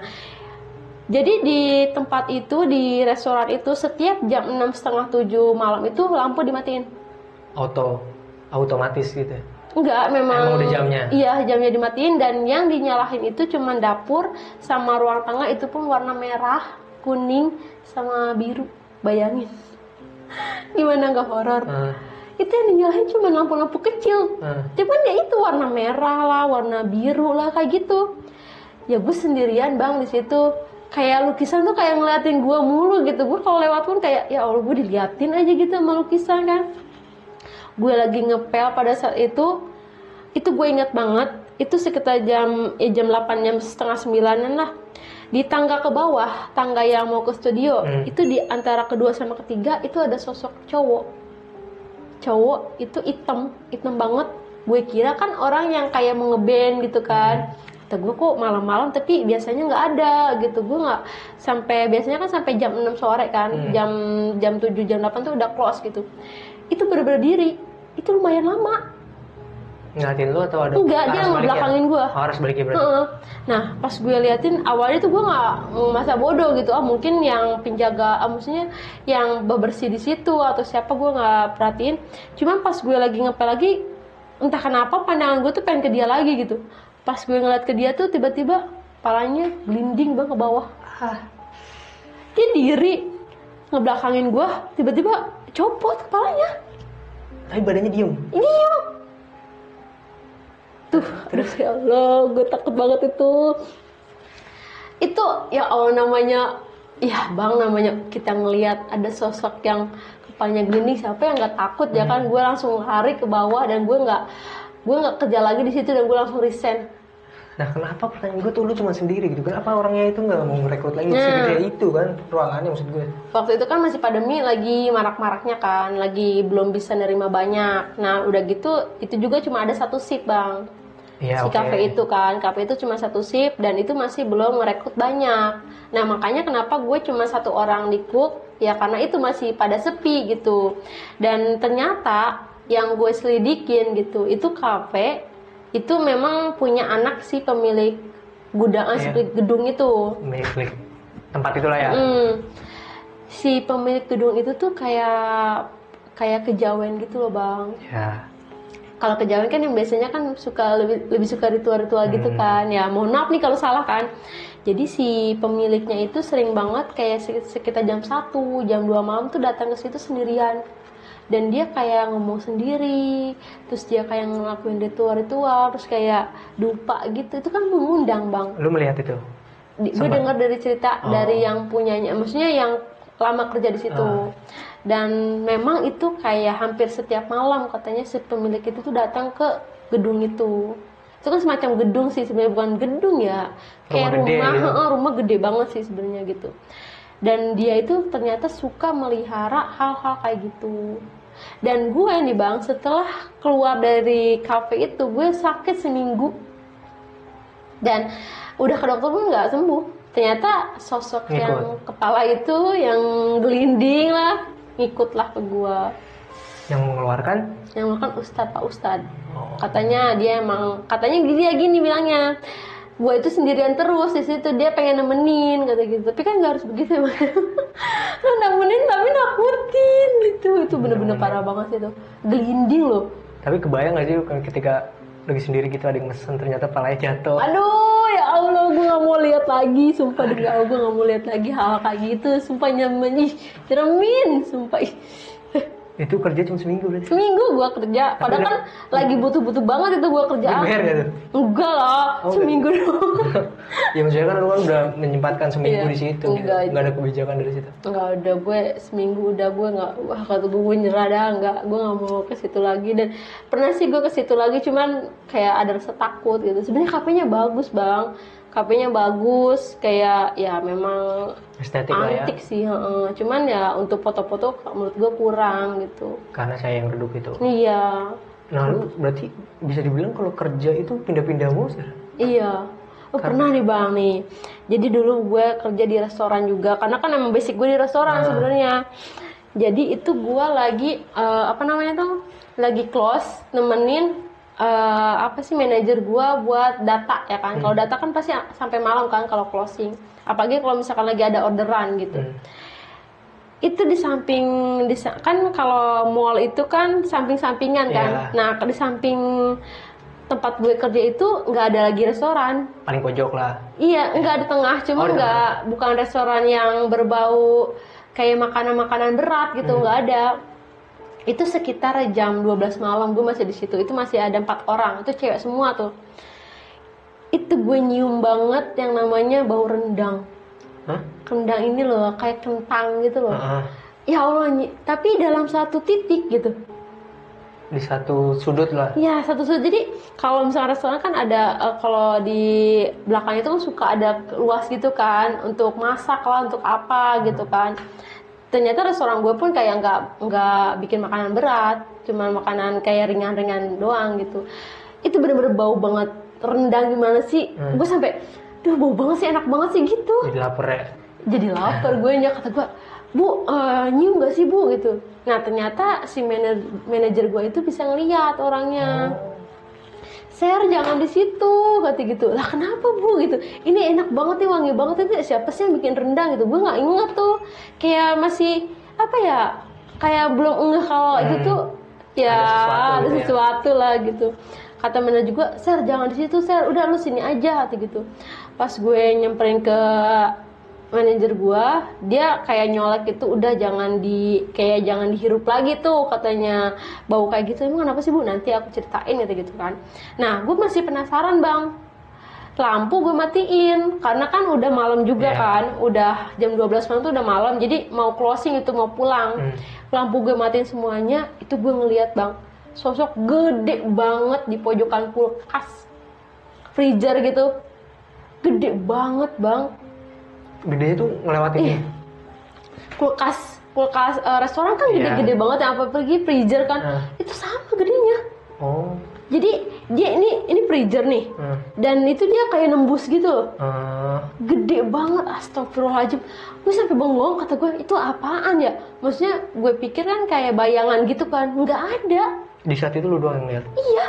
jadi di tempat itu, di restoran itu, setiap jam 6:30, 7 malam itu lampu dimatiin. Otomatis gitu. Enggak, memang Emang udah jamnya? Iya, jamnya dimatiin, dan yang dinyalain itu cuma dapur sama ruang tengah, itu pun warna merah, kuning, sama biru. Bayangin. Gimana nggak horor? Itu yang dinyalain cuma lampu-lampu kecil. Cuman ya itu warna merah lah, warna biru lah, kayak gitu. Ya gue sendirian bang di situ. Kayak lukisan tuh kayak ngeliatin gue mulu gitu. Gue kalau lewat pun kayak ya Allah, gue diliatin aja gitu sama lukisan kan. Gue lagi ngepel pada saat itu gue ingat banget. Itu sekitar jam 8, jam setengah 9-an lah. Di tangga ke bawah, tangga yang mau ke studio, itu di antara kedua sama ketiga itu ada sosok cowok itu hitam banget. Gue kira kan orang yang kayak mau ngeband gitu kan. Kata gue kok malam-malam, tapi biasanya nggak ada gitu. Gue nggak sampai, biasanya kan sampai jam 6 sore kan. Jam 7, jam 8 tuh udah close gitu. Itu bener-bener diri. Itu lumayan lama. Ngeliatin lu atau ada? Enggak, dia ngebelakangin gue. Harus baliknya berarti. Nah, pas gue liatin, awalnya tuh gue nggak masa bodoh gitu. Mungkin yang penjaga, maksudnya yang bebersih di situ atau siapa, gue nggak perhatiin. Cuman pas gue lagi ngepel lagi, entah kenapa pandangan gue tuh pengen ke dia lagi gitu. Pas gue ngeliat ke dia tuh tiba-tiba palanya gelinding bang ke bawah. Dia diri ngebelakangin gue, tiba-tiba copot kepalanya. Tapi badannya diem. Diem. Tuh, terus ya Allah, gue takut banget itu. Itu ya Allah, namanya, ya bang, namanya kita ngelihat ada sosok yang kepalanya gelinding, siapa yang nggak takut ya kan? Gue langsung lari ke bawah dan gue nggak kerja lagi di situ, dan gue langsung resign. Nah, kenapa pertanyaan gue tuh lu cuma sendiri gitu? Kenapa orangnya itu nggak mau merekrut lagi segede itu kan ruangannya, maksud gue? Waktu itu kan masih pandemi, lagi marak-maraknya kan, lagi belum bisa nerima banyak. Nah udah gitu, itu juga cuma ada satu shift bang. Ya, Si kafe itu kan, kafe itu cuma satu shift dan itu masih belum merekrut banyak. Nah makanya kenapa gue cuma satu orang di cook, ya karena itu masih pada sepi gitu. Dan ternyata yang gue selidikin gitu, itu kafe itu memang punya anak si pemilik gudang, gedung itu. Milik tempat itulah ya. Si pemilik gedung itu tuh kayak kejawen gitu loh bang. Ya. Kalau kejawen kan yang biasanya kan suka lebih suka ritual-ritual gitu kan. Ya mohon maaf nih kalau salah kan. Jadi si pemiliknya itu sering banget kayak sekitar jam 1, jam 2 malam tuh datang ke situ sendirian. Dan dia kayak ngomong sendiri, terus dia kayak ngelakuin ritual-ritual, terus kayak dupa gitu. Itu kan mengundang bang. Lu melihat itu? Gue dengar dari cerita dari yang punyanya, maksudnya yang lama kerja di situ. Dan memang itu kayak hampir setiap malam katanya si pemilik itu tuh datang ke gedung itu. Itu kan semacam gedung sih sebenarnya, bukan gedung ya, kayak rumah gede banget sih sebenarnya gitu. Dan dia itu ternyata suka melihara hal-hal kayak gitu. Dan gue nih bang, setelah keluar dari kafe itu gue sakit seminggu dan udah ke dokter pun nggak sembuh. Ternyata sosok yang kepala itu yang gelinding lah, ngikutlah ke gue. Yang mengeluarkan Pak Ustadz. Katanya dia gini bilangnya, gue itu sendirian terus di situ, dia pengen nemenin kata gitu. Tapi kan nggak harus begitu ya. Nemenin tapi nakutin gitu. Itu bener-bener parah banget sih itu, gelinding loh. Tapi kebayang nggak sih ketika lagi sendiri gitu ada yang mesen ternyata palanya jatuh? Aduh ya Allah, gue nggak mau lihat lagi, sumpah demi Allah gue nggak mau lihat lagi hal kayak gitu. Sumpah nyeremin, sumpah. Itu kerja cuma seminggu berarti? Seminggu gue kerja, padahal kan lagi butuh-butuh banget itu gue kerjaan. Dibayar gak tuh? Enggak lah, seminggu doang. Ya maksudnya kan lu kan udah menyempatkan seminggu di situ, enggak ada kebijakan dari situ. Enggak ada, gue seminggu udah gue nggak, wah kata gue nyerah dah, gue nggak mau ke situ lagi. Dan pernah sih gue ke situ lagi, cuman kayak ada rasa takut gitu. Sebenarnya kafenya bagus bang, kafenya bagus, kayak ya memang estetik lah ya. Antik sih, cuman ya untuk foto-foto menurut gue kurang gitu. Karena saya yang duduk itu. Iya. Nah lu berarti bisa dibilang kalau kerja itu pindah-pindah mulu sih? Iya. Pernah nih bang nih. Jadi dulu gue kerja di restoran juga, karena kan emang basic gue di restoran sebenarnya. Jadi itu gua lagi apa namanya tuh, lagi close nemenin apa sih manajer gua buat data ya kan. Kalau data kan pasti sampai malam kan kalau closing. Apalagi kalau misalkan lagi ada orderan gitu. Itu di samping kan kalau mall itu kan samping-sampingan kan. Iya. Nah, di samping tempat gue kerja itu nggak ada lagi restoran. Paling pojok lah. Iya, nggak ada tengah, cuma Oh, di nggak, bukan restoran yang berbau kayak makanan-makanan berat gitu, nggak ada. Itu sekitar jam 12 malam gue masih di situ. Itu masih ada 4 orang, itu cewek semua tuh. Itu gue nyium banget yang namanya bau rendang. Hah? Rendang ini loh, kayak kentang gitu loh. Heeh. Ya Allah, tapi dalam satu titik gitu. Di satu sudut lah. Ya, satu sudut. Jadi kalau misalnya restoran kan ada kalau di belakang itu kan suka ada luas gitu kan untuk masak lah, untuk apa gitu kan. Ternyata restoran gue pun kayak nggak bikin makanan berat, cuma makanan kayak ringan-ringan doang gitu. Itu bener-bener bau banget, rendang gimana sih? Gue sampai, duh bau banget sih, enak banget sih gitu. Jadi lapar ya. Jadi lapar gue, kata gue, Bu, nyium gak sih Bu gitu. Nah ternyata si manajer gue itu bisa ngeliat orangnya. Share jangan di situ, kata gitu. Lah kenapa Bu gitu? Ini enak banget nih, wangi banget itu. Siapa sih yang bikin rendang gitu? Gue nggak inget tuh. Kayak masih apa ya? Kayak belum ngeh kalau itu tuh ya ada sesuatu lah gitu. Kata manajer juga, Share jangan di situ, Share. Udah lu sini aja, kata gitu. Pas gue nyamperin ke manajer gua, dia kayak nyolek itu, udah jangan dihirup lagi tuh, katanya bau kayak gitu. Emang kenapa sih Bu? Nanti aku ceritain gitu kan. Nah, gue masih penasaran Bang. Lampu gue matiin karena kan udah malam juga kan, udah jam 12 malam tuh udah malam, jadi mau closing itu mau pulang. Lampu gue matiin semuanya, itu gue ngeliat Bang, sosok gede banget di pojokan kulkas, freezer gitu, gede banget Bang. Gede itu ngelewatin kulkas restoran kan gede-gede banget ya, apa pergi freezer kan itu sama gedenya. Jadi dia ini freezer nih, dan itu dia kayak nembus gitu, gede banget, astagfirullahaladzim. Gue sampai bengong, kata gue itu apaan ya, maksudnya gue pikir kan kayak bayangan gitu kan, nggak ada. Di saat itu lu doang yang lihat? Iya,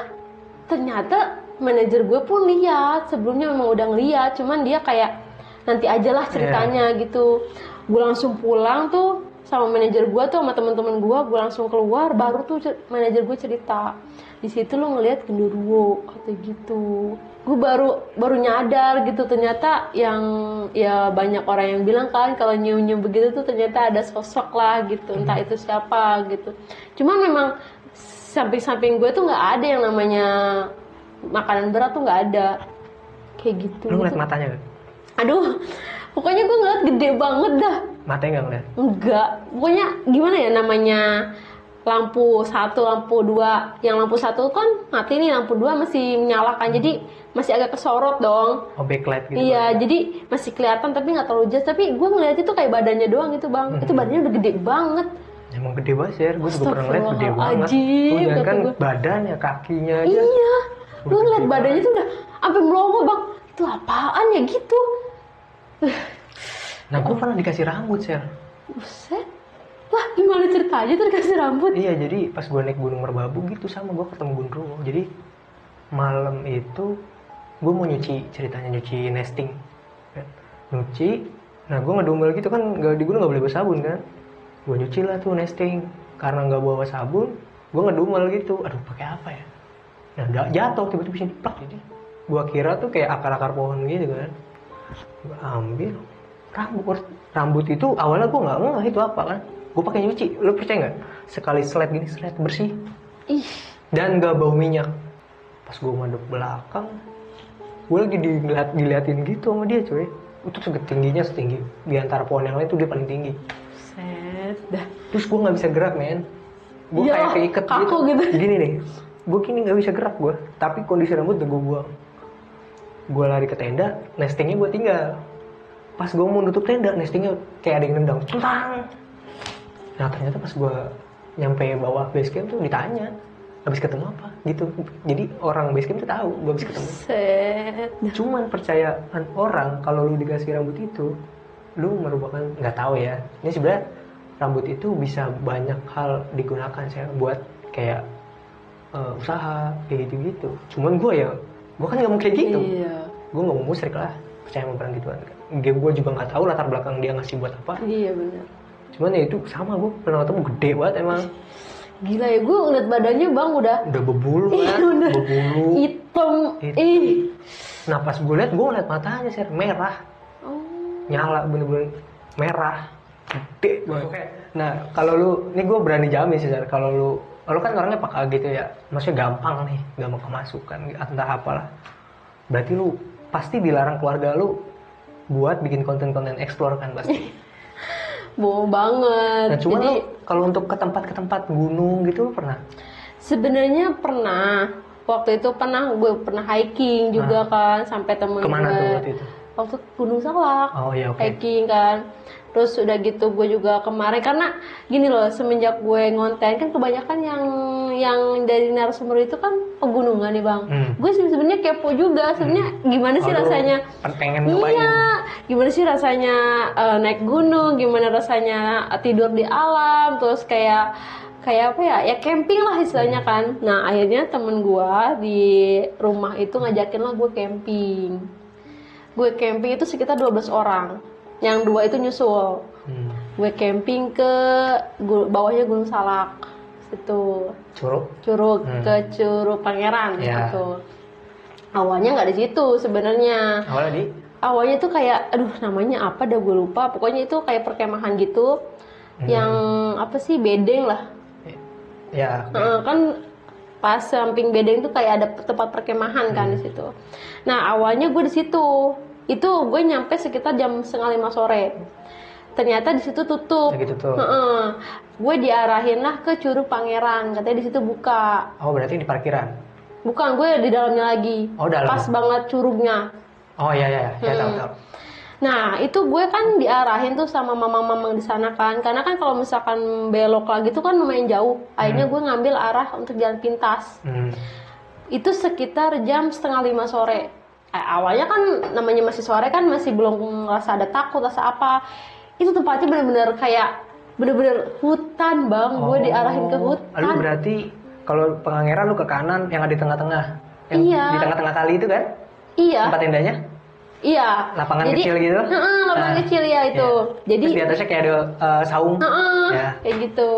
ternyata manajer gue pun lihat, sebelumnya memang udah ngeliat, cuman dia kayak nanti aja lah ceritanya gitu. Gue langsung pulang tuh sama manajer gue tuh, sama teman-teman gue langsung keluar, baru tuh manajer gue cerita, di situ lo ngelihat genderuwo, kata gitu. Gue baru nyadar gitu, ternyata yang ya banyak orang yang bilang kan kalau nyium-nyium begitu tuh ternyata ada sosok lah gitu, entah itu siapa gitu. Cuma memang samping-samping gue tuh nggak ada yang namanya makanan berat tuh, nggak ada kayak gitu. Lu ngeliat matanya gak? Aduh, pokoknya gue ngeliat gede banget dah. Matanya nggak ngeliat? Enggak, pokoknya gimana ya namanya, lampu 1, lampu 2. Yang lampu 1 kan mati nih, lampu 2 masih menyalakan, jadi masih agak kesorot dong. Oh, backlight gitu. Iya, jadi masih kelihatan tapi nggak terlalu jelas. Tapi gue ngeliat itu kayak badannya doang gitu Bang. Itu badannya udah gede banget. Emang gede banget ya, gue juga pernah ngeliat gede banget. Astagfirullahaladzim, Jangan kan kata gue. badannya, kakinya aja. Iya, gue ngeliat badannya tuh udah sampai melongo Bang. Itu apaan ya gitu. Nah, gue pernah dikasih rambut, Sher. Buset. Wah, gimana ceritanya tuh dikasih rambut? Iya, jadi pas gue naik Gunung Merbabu gitu, sama gue ketemu Gundurwo. Jadi malam itu gue mau nyuci, ceritanya nyuci nesting. Nyuci, nah gue ngedumel gitu kan, di gunung gak boleh bawa sabun kan. Gue nyuci lah tuh nesting, karena gak bawa sabun, gue ngedumel gitu. Aduh, pakai apa ya? Nah, jatuh tiba-tiba sini plak. Jadi gue kira tuh kayak akar-akar pohon gitu kan. Gue ambil rambut itu awalnya gue nggak ngeh itu apa kan. Gue pakai nyuci, lo percaya nggak? Sekali slide gini, slide bersih. Dan nggak bau minyak. Pas gue madep belakang, gue lagi diliatin gitu sama dia coy. Itu setinggi di antara pohon yang lain tuh dia paling tinggi. Set dah. Terus gue nggak bisa gerak men. Gue kayak keiket gitu. Gini nih, gue kini nggak bisa gerak gue. Tapi kondisi rambut udah gue buang. Gue lari ke tenda, nestingnya gue tinggal. Pas gue mau nutup tenda, nestingnya kayak ada yang nendang, tentang. Nah ternyata pas gue nyampe bawah base camp tuh ditanya, habis ketemu apa gitu. Jadi orang base camp tuh tahu gue habis ketemu. Set. Cuman percayaan orang kalau lu dikasih rambut itu, lu merupakan, nggak tahu ya. Ini sebenarnya rambut itu bisa banyak hal digunakan saya buat kayak usaha kayak gitu-gitu. Cuman gue kan nggak mau kayak gitu. Iya. Gue nggak mau musrik lah, percaya sama barang gituan. Gue juga nggak tahu latar belakang dia ngasih buat apa. Iya benar. Cuman ya itu sama, gue pernah ketemu gede banget emang. Gila ya, gue ngeliat badannya bang udah Berbulu Iya, kan, bener. berbulu. hitam. Hitam. Nah pas gue ngeliat matanya sih merah, Oh. nyala bener-bener merah, gede banget. Nah kalau lu, ini gue berani jamin sih, kalau lu kan orangnya peka gitu ya, maksudnya gampang nih, gampang kemasukan, entah apalah. Berarti lu pasti dilarang keluarga lu buat bikin konten-konten explore kan pasti. Bohong banget. Nah cuma Jadi lu kalau untuk ke tempat gunung gitu lu pernah? sebenarnya pernah. Waktu itu gue pernah hiking juga kan sampai temen Kemana gue. tuh waktu itu? Waktu Gunung Salak. Oh iya, oke. Hiking kan. Terus udah gitu gue juga kemarin karena gini loh, semenjak gue ngonten kan kebanyakan yang dari narasumber itu kan pegunungan nih bang. Gue sebenarnya kepo juga sebenarnya gimana sih lu rasanya. pengen nyobain. Iya, gimana sih rasanya naik gunung, gimana rasanya tidur di alam, terus kayak apa ya camping lah istilahnya kan. Nah akhirnya temen gue di rumah itu ngajakin lah gue camping. Gue camping itu sekitar 12 orang, yang 2 itu nyusul. Gue camping ke bawahnya Gunung Salak situ, Curug ke Curug Pangeran gitu. Awalnya nggak di situ sebenarnya. Awalnya tuh kayak aduh namanya apa dah gue lupa, pokoknya itu kayak perkemahan gitu. Yang apa sih, bedeng lah ya. Kan pas samping bedeng tuh kayak ada tempat perkemahan kan di situ. Nah awalnya gue di situ itu gue nyampe sekitar jam 4:30 sore. Ternyata di situ tutup. Gue diarahin lah ke Curug Pangeran, katanya di situ buka. Oh berarti di parkiran? Bukan, gue di dalamnya lagi. Oh dalam. Pas banget curugnya. Oh iya tahu. Nah itu gue kan diarahin tuh sama mamang-mamang di sana kan, karena kan kalau misalkan belok lagi tuh kan lumayan jauh. Akhirnya gue ngambil arah untuk jalan pintas. Itu sekitar jam 4:30 sore. Awalnya kan namanya masih sore kan, masih belum ngerasa ada takut, rasa apa. Itu tempatnya bener-bener hutan bang. Gue diarahin ke hutan. Lu berarti kalau Pangeran lu ke kanan, yang ada di tengah-tengah, yang di tengah-tengah kali itu kan? Iya. Tempat tendanya? Iya. Lapangan kecil gitu? Lapangan kecil ya itu. Iya. Jadi terus di atasnya kayak ada saung. Ya. Kayak gitu.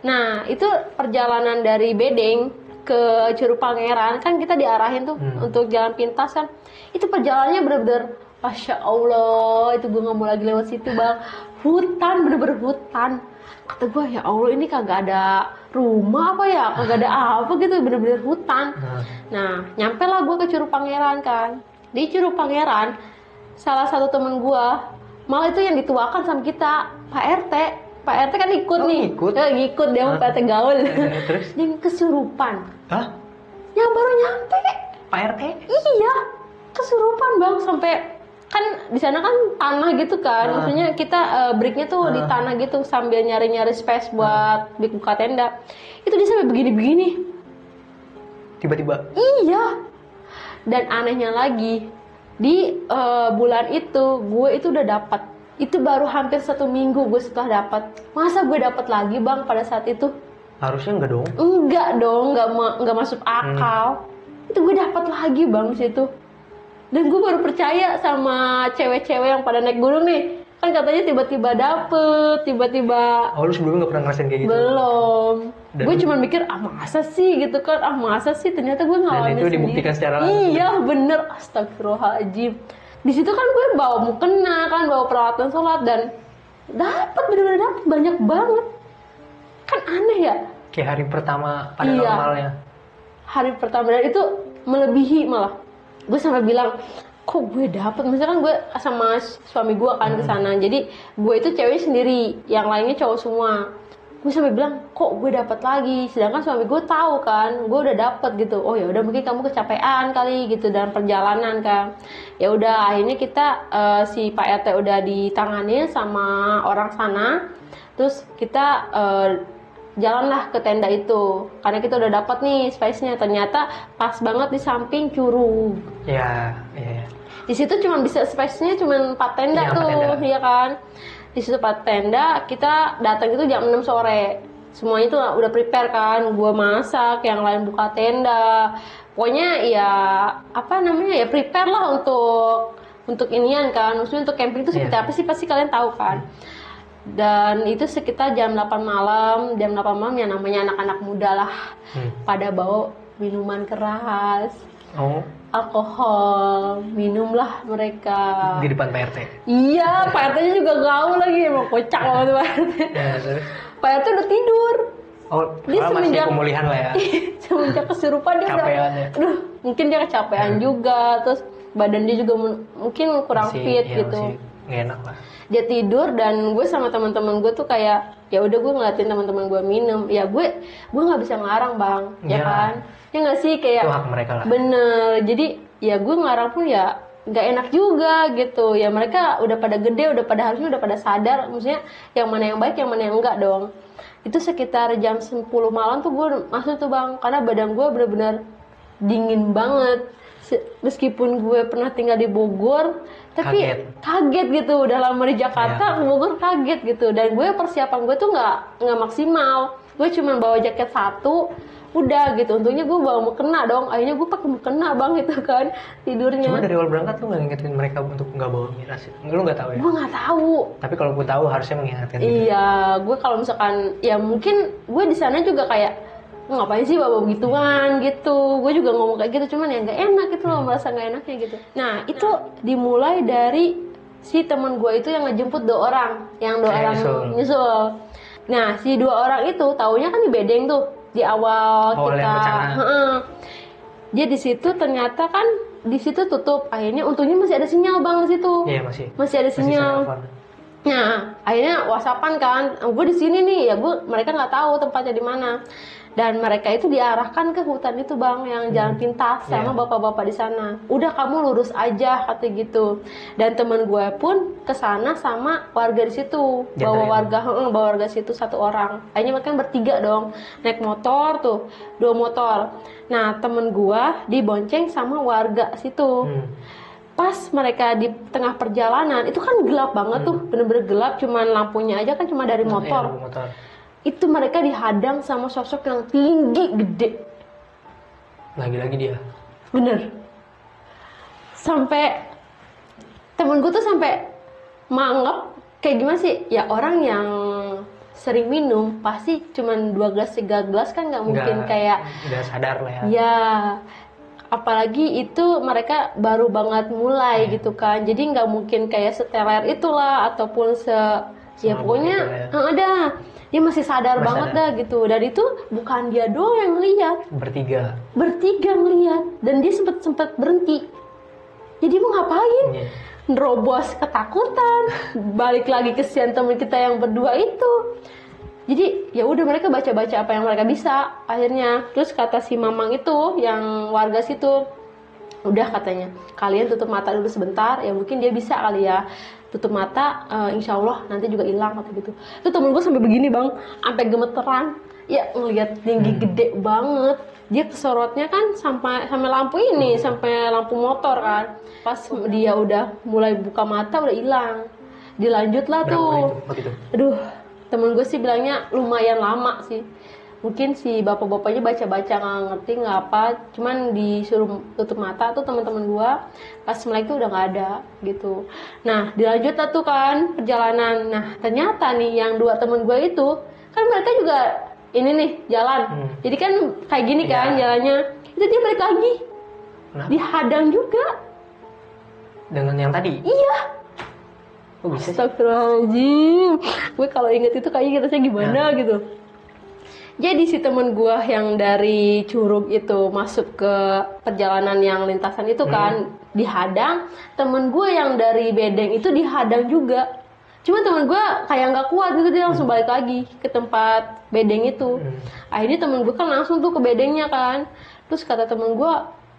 Nah itu perjalanan dari Bedeng ke Curug Pangeran kan kita diarahin tuh untuk jalan pintas kan. Itu perjalanannya bener-bener Masya Allah, itu gue gak mau lagi lewat situ bang. Hutan, bener-bener hutan. Kata gue ya Allah ini kagak ada rumah apa ya, kagak ada apa gitu, bener-bener hutan. Nah nyampe lah gue ke Curug Pangeran kan. Di Curug Pangeran salah satu temen gue malah itu yang dituakan sama kita, Pak RT kan ikut nih. Ngikut dia sama Pak RT gaul. Terus? Dia kesurupan. Hah? Yang baru nyampe Pak RT? Iya, kesurupan bang. Sampai kan di sana kan tanah gitu kan, maksudnya kita breaknya tuh di tanah gitu sambil nyari-nyari space buat buka tenda. Itu dia sampai begini-begini. Tiba-tiba? Iya. Dan anehnya lagi di bulan itu gue itu udah dapat. Itu baru hampir 1 minggu gue setelah dapat. Masa gue dapat lagi bang pada saat itu? Harusnya enggak dong. Enggak masuk akal. Itu gue dapat lagi bang di situ. Dan gue baru percaya sama cewek-cewek yang pada naik gunung nih. Kan katanya tiba-tiba dapet, tiba-tiba. Oh lu sebelumnya gak pernah ngerasain kayak gitu? Belum. Gue cuma mikir, masa sih gitu kan, masa sih, ternyata gue ngalamin sendiri. Dan itu dibuktikan secara langsung. Iya bener, astagfirullahaladzim. Di situ kan gue bawa mukena kan, bawa peralatan sholat dan bener-bener dapet banyak banget. Kan aneh ya. Kayak hari pertama pada normalnya. Hari pertama dan itu melebihi malah. Gue sampai bilang, kok gue dapet, misalkan gue sama suami gue kan ke sana. Jadi gue itu cewek sendiri, yang lainnya cowok semua. Gue sampai bilang, kok gue dapet lagi, sedangkan suami gue tahu kan, gue udah dapet gitu. Oh ya udah mungkin kamu kecapean kali gitu dalam perjalanan kan. Ya udah akhirnya kita si Pak RT udah ditangani sama orang sana. Terus kita jalanlah ke tenda itu karena kita udah dapat nih space-nya. Ternyata pas banget di samping curug. Iya. Di situ cuma bisa space-nya cuma 4 tenda tuh, 4 tenda. ya kan. Di situ tempat tenda, kita datang itu jam 6 sore. Semuanya itu udah prepare kan, gue masak, yang lain buka tenda. Pokoknya ya apa namanya ya prepare lah untuk inian kan. Maksudnya untuk camping itu seperti apa sih pasti kalian tahu kan. Dan itu sekitar jam 8 malam. Jam 8 malam ya namanya anak-anak muda lah. Pada bawa minuman keras. Oh, Alkohol, minumlah mereka. di depan Pak RT. Iya, Pak RT-nya juga gaul lagi, emang kocak banget Pak RT. Ya, terus? Pak RT udah tidur. Oh, Dia masih semenjak- pemulihan lah ya. Semenjak kesurupan dia Capean ya. udah, aduh, mungkin dia kecapean juga, terus badan dia juga mungkin kurang Masih- fit ya, gitu. Masih nggak enak lah. Dia tidur dan gue sama teman-teman gue tuh kayak ya udah gue ngeliatin teman-teman gue minum, ya gue nggak bisa ngelarang bang, ya Iya. kan? Ya nggak sih kayak Itu hak mereka lah. bener. Jadi ya gue ngelarang pun ya nggak enak juga gitu. Ya mereka udah pada gede, harusnya udah pada sadar, maksudnya yang mana yang baik, yang mana yang enggak dong. Itu sekitar jam 10 malam tuh gue masuk tuh bang, karena badan gue bener-bener dingin banget. Meskipun gue pernah tinggal di Bogor, tapi kaget gitu. Udah lama di Jakarta, ke Bogor kaget gitu. Dan gue persiapan gue tuh nggak maksimal. Gue cuma bawa jaket satu, udah gitu. Untungnya gue bawa mukena dong. Akhirnya gue pakai mukena bang gitu kan tidurnya. Cuma dari awal berangkat lu nggak ngingetin mereka untuk nggak bawa miras? Lu nggak tahu ya? Gue nggak tahu. Tapi kalau gue tahu harusnya mengingatkan. Gitu. Iya, gue kalau misalkan ya mungkin gue di sana juga kayak ngapain sih bawa begituan gitu. Gue juga ngomong kayak gitu, cuman ya nggak enak gitu loh, merasa nggak enaknya gitu. Nah itu dimulai dari si teman gue itu yang ngejemput 2 orang, yang 2 orang nyusul. Nah si 2 orang itu taunya kan di bedeng tuh di awal kita. Dia di situ ternyata kan di situ tutup. Akhirnya untungnya masih ada sinyal bang di situ. Iya masih ada sinyal. Nah, akhirnya WhatsAppan kan, gue di sini nih ya, mereka nggak tahu tempatnya di mana. Dan mereka itu diarahkan ke hutan itu bang, yang jalan pintas sama bapak-bapak di sana. Udah kamu lurus aja kata gitu. Dan teman gue pun kesana sama warga di situ, bawa warga situ 1 orang. Akhirnya mereka bertiga dong, naik motor tuh, 2 motor. Nah temen gue dibonceng sama warga situ. Pas mereka di tengah perjalanan itu kan gelap banget tuh, bener-bener gelap, cuman lampunya aja kan cuma dari motor. Itu mereka dihadang sama sosok yang tinggi gede. Lagi-lagi dia. Bener. Sampai temen gue tuh sampai manggap kayak gimana sih? Ya orang yang sering minum pasti cuman 2 gelas 3 gelas kan nggak mungkin kayak. Udah sadar lah ya. Ya. Apalagi itu mereka baru banget mulai gitu kan, jadi nggak mungkin kayak seteler itulah ataupun ya pokoknya ada dia masih sadar banget dah gitu. Dan itu bukan dia doang yang ngeliat, bertiga ngeliat, dan dia sempet berhenti. Jadi mau ngapain? Nerobos ketakutan, balik lagi kesian temen kita yang berdua itu. Jadi ya udah mereka baca-baca apa yang mereka bisa akhirnya. Terus kata si mamang itu yang warga situ, udah katanya kalian tutup mata dulu sebentar, ya mungkin dia bisa kali ya tutup mata, insya Allah nanti juga hilang kata gitu. Itu temen gue sampai begini bang, sampai gemeteran ya ngelihat tinggi gede banget. Dia kesorotnya kan sampai lampu ini, sampai lampu motor kan. Pas dia udah mulai buka mata udah hilang. Dilanjut lah tuh. Aduh, temen gue sih bilangnya lumayan lama sih. Mungkin si bapak-bapaknya baca-baca nggak ngerti nggak apa, cuman disuruh tutup mata tuh teman-teman gue. Pas melek tuh udah nggak ada gitu. Nah dilanjut lah tuh kan perjalanan. Nah ternyata nih yang 2 temen gue itu kan mereka juga ini nih jalan. Jadi kan kayak gini kan jalannya. Itu dia balik lagi. Dihadang juga. Dengan yang tadi? Iya. Oh, bisa. Astagfirullahaladzim. Gue kalau inget itu kayaknya rasanya gimana gitu. Jadi si temen gue yang dari Curug itu masuk ke perjalanan yang lintasan itu kan dihadang. Temen gue yang dari Bedeng itu dihadang juga. Cuma temen gue kayak nggak kuat gitu, dia langsung balik lagi ke tempat Bedeng itu. Akhirnya temen gue kan langsung tuh ke Bedengnya kan. Terus kata temen gue,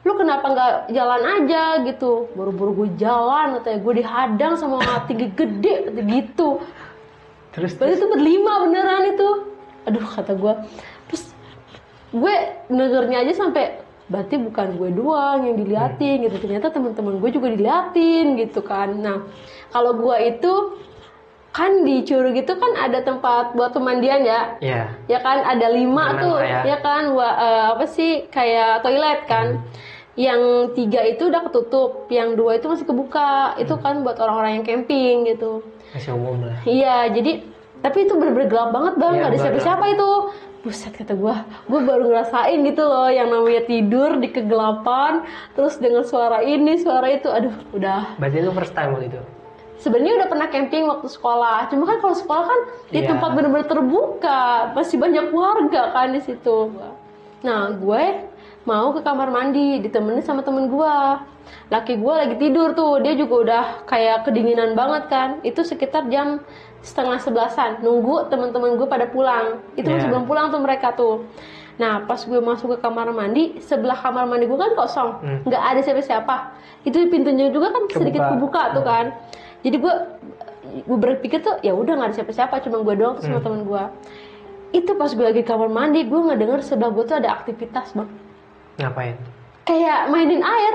lu kenapa nggak jalan aja gitu? Buru-buru gue jalan, katanya gue dihadang sama orang tinggi gede gitu. Terus itu berlima beneran itu. Aduh kata gue. Terus gue dengernya aja sampai berarti bukan gue doang yang diliatin gitu. Ternyata teman-teman gue juga diliatin gitu kan. Nah kalau gue itu kan di Curug itu kan ada tempat buat pemandian ya. Iya. Ya kan ada 5 Gimana tuh, ya? ya kan apa sih kayak toilet kan. Yang 3 itu udah ketutup, yang 2 itu masih kebuka. Itu kan buat orang-orang yang camping gitu. Masih umum lah. Iya, jadi tapi itu bener-bener gelap banget bang, Iya, nggak ada gelap. siapa-siapa itu. Buset kata gue baru ngerasain gitu loh yang namanya tidur di kegelapan, terus dengan suara ini, suara itu, aduh udah. Berarti itu first time waktu itu. Sebenarnya udah pernah camping waktu sekolah, cuma kan kalau sekolah kan di Iya. tempat bener-bener terbuka, masih banyak warga kan di situ. Nah gue mau ke kamar mandi ditemenin sama temen gue. Laki gue lagi tidur tuh, dia juga udah kayak kedinginan banget kan. Itu sekitar jam 10:30, nunggu teman-teman gue pada pulang. Itu masih Iya. belum pulang tuh mereka tuh. Nah pas gue masuk ke kamar mandi, sebelah kamar mandi gue kan kosong, nggak ada siapa-siapa. Itu pintunya juga kan sedikit kebuka tuh kan. Jadi gue berpikir tuh ya udah nggak ada siapa-siapa, cuma gue doang tuh sama teman gue. Itu pas gue lagi kamar mandi, gue ngedenger sebelah gue tuh ada aktivitas bang, Ngapain? kayak mainin air.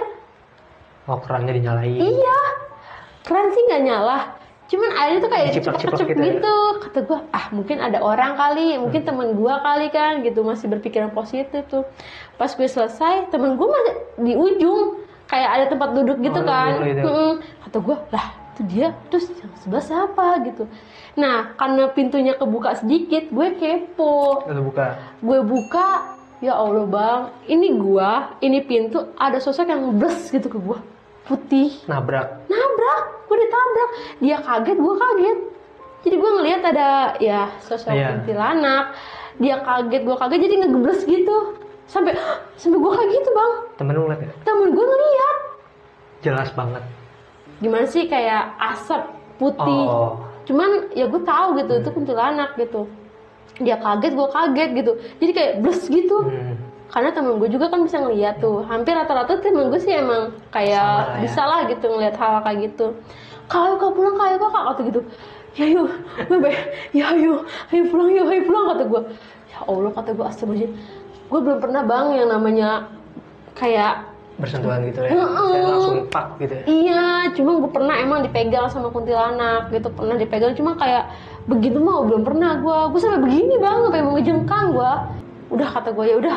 Oh, kerannya dinyalain. Iya, keran sih nggak nyala, cuman airnya tuh kayak Diciplok-ciplok ciplok-ciplok gitu ya? gitu. Kata gue, mungkin ada orang kali, mungkin temen gue kali kan, gitu masih berpikiran positif tuh. Pas gue selesai, temen gue masih di ujung, kayak ada tempat duduk gitu Oh, kan. duduk gitu. Kata gue, lah itu dia, terus yang sebelah siapa gitu. Nah, karena pintunya kebuka sedikit, gue kepo. Udah buka. Gue buka, ya Allah bang, ini pintu ada sosok yang bles gitu ke gue, putih, Nabrak. gue ditabrak, dia kaget, gue kaget. Jadi gue ngelihat ada ya sosok Iya. kuntilanak, dia kaget, gue kaget, jadi ngegebles gitu, sampai gue kayak gitu bang. Temen lu ngeliat ya? Temen gue ngeliat, Jelas banget. gimana sih kayak asap putih, Oh. cuman ya gue tahu gitu itu kuntilanak gitu. Dia kaget, gue kaget gitu, jadi kayak bles gitu. Karena temen gue juga kan bisa ngeliat tuh, hampir rata-rata temen gue sih emang Sama kayak lah ya. bisa lah gitu ngeliat hal kayak gitu. Kalau kau pulang, kayak kok kata gitu, ya yuk, ya yuk, ayo pulang kata gue. Ya Allah kata gue, astagfirullahaladzim, gue belum pernah bang yang namanya kayak Bersentuhan gitu ya. Saya langsung pak gitu ya. iya, cuma gue pernah emang dipegang sama kuntilanak gitu, pernah dipegang, cuma kayak begitu mah belum pernah gue sampai begini bang, sampai mau ngejengkang gue. Udah kata gue ya udah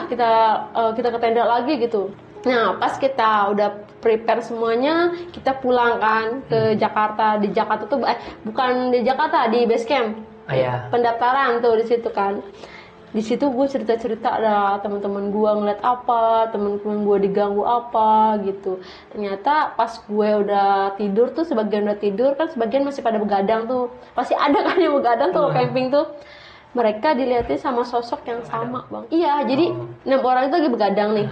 kita ke tenda lagi gitu. Nah pas kita udah prepare semuanya, kita pulang kan ke Jakarta. Di Jakarta tuh bukan di Jakarta, di base camp. Ah, iya. Pendaftaran tuh di situ kan. Di situ gue cerita-cerita, ada teman-teman gue ngeliat apa, teman-teman gue diganggu apa gitu. Ternyata pas gue udah tidur tuh, sebagian udah tidur kan, sebagian masih pada begadang tuh. Pasti ada kan yang begadang tuh camping tuh. Mereka dilihatin sama sosok yang sama bang. Iya, jadi 6 orang itu lagi begadang nih.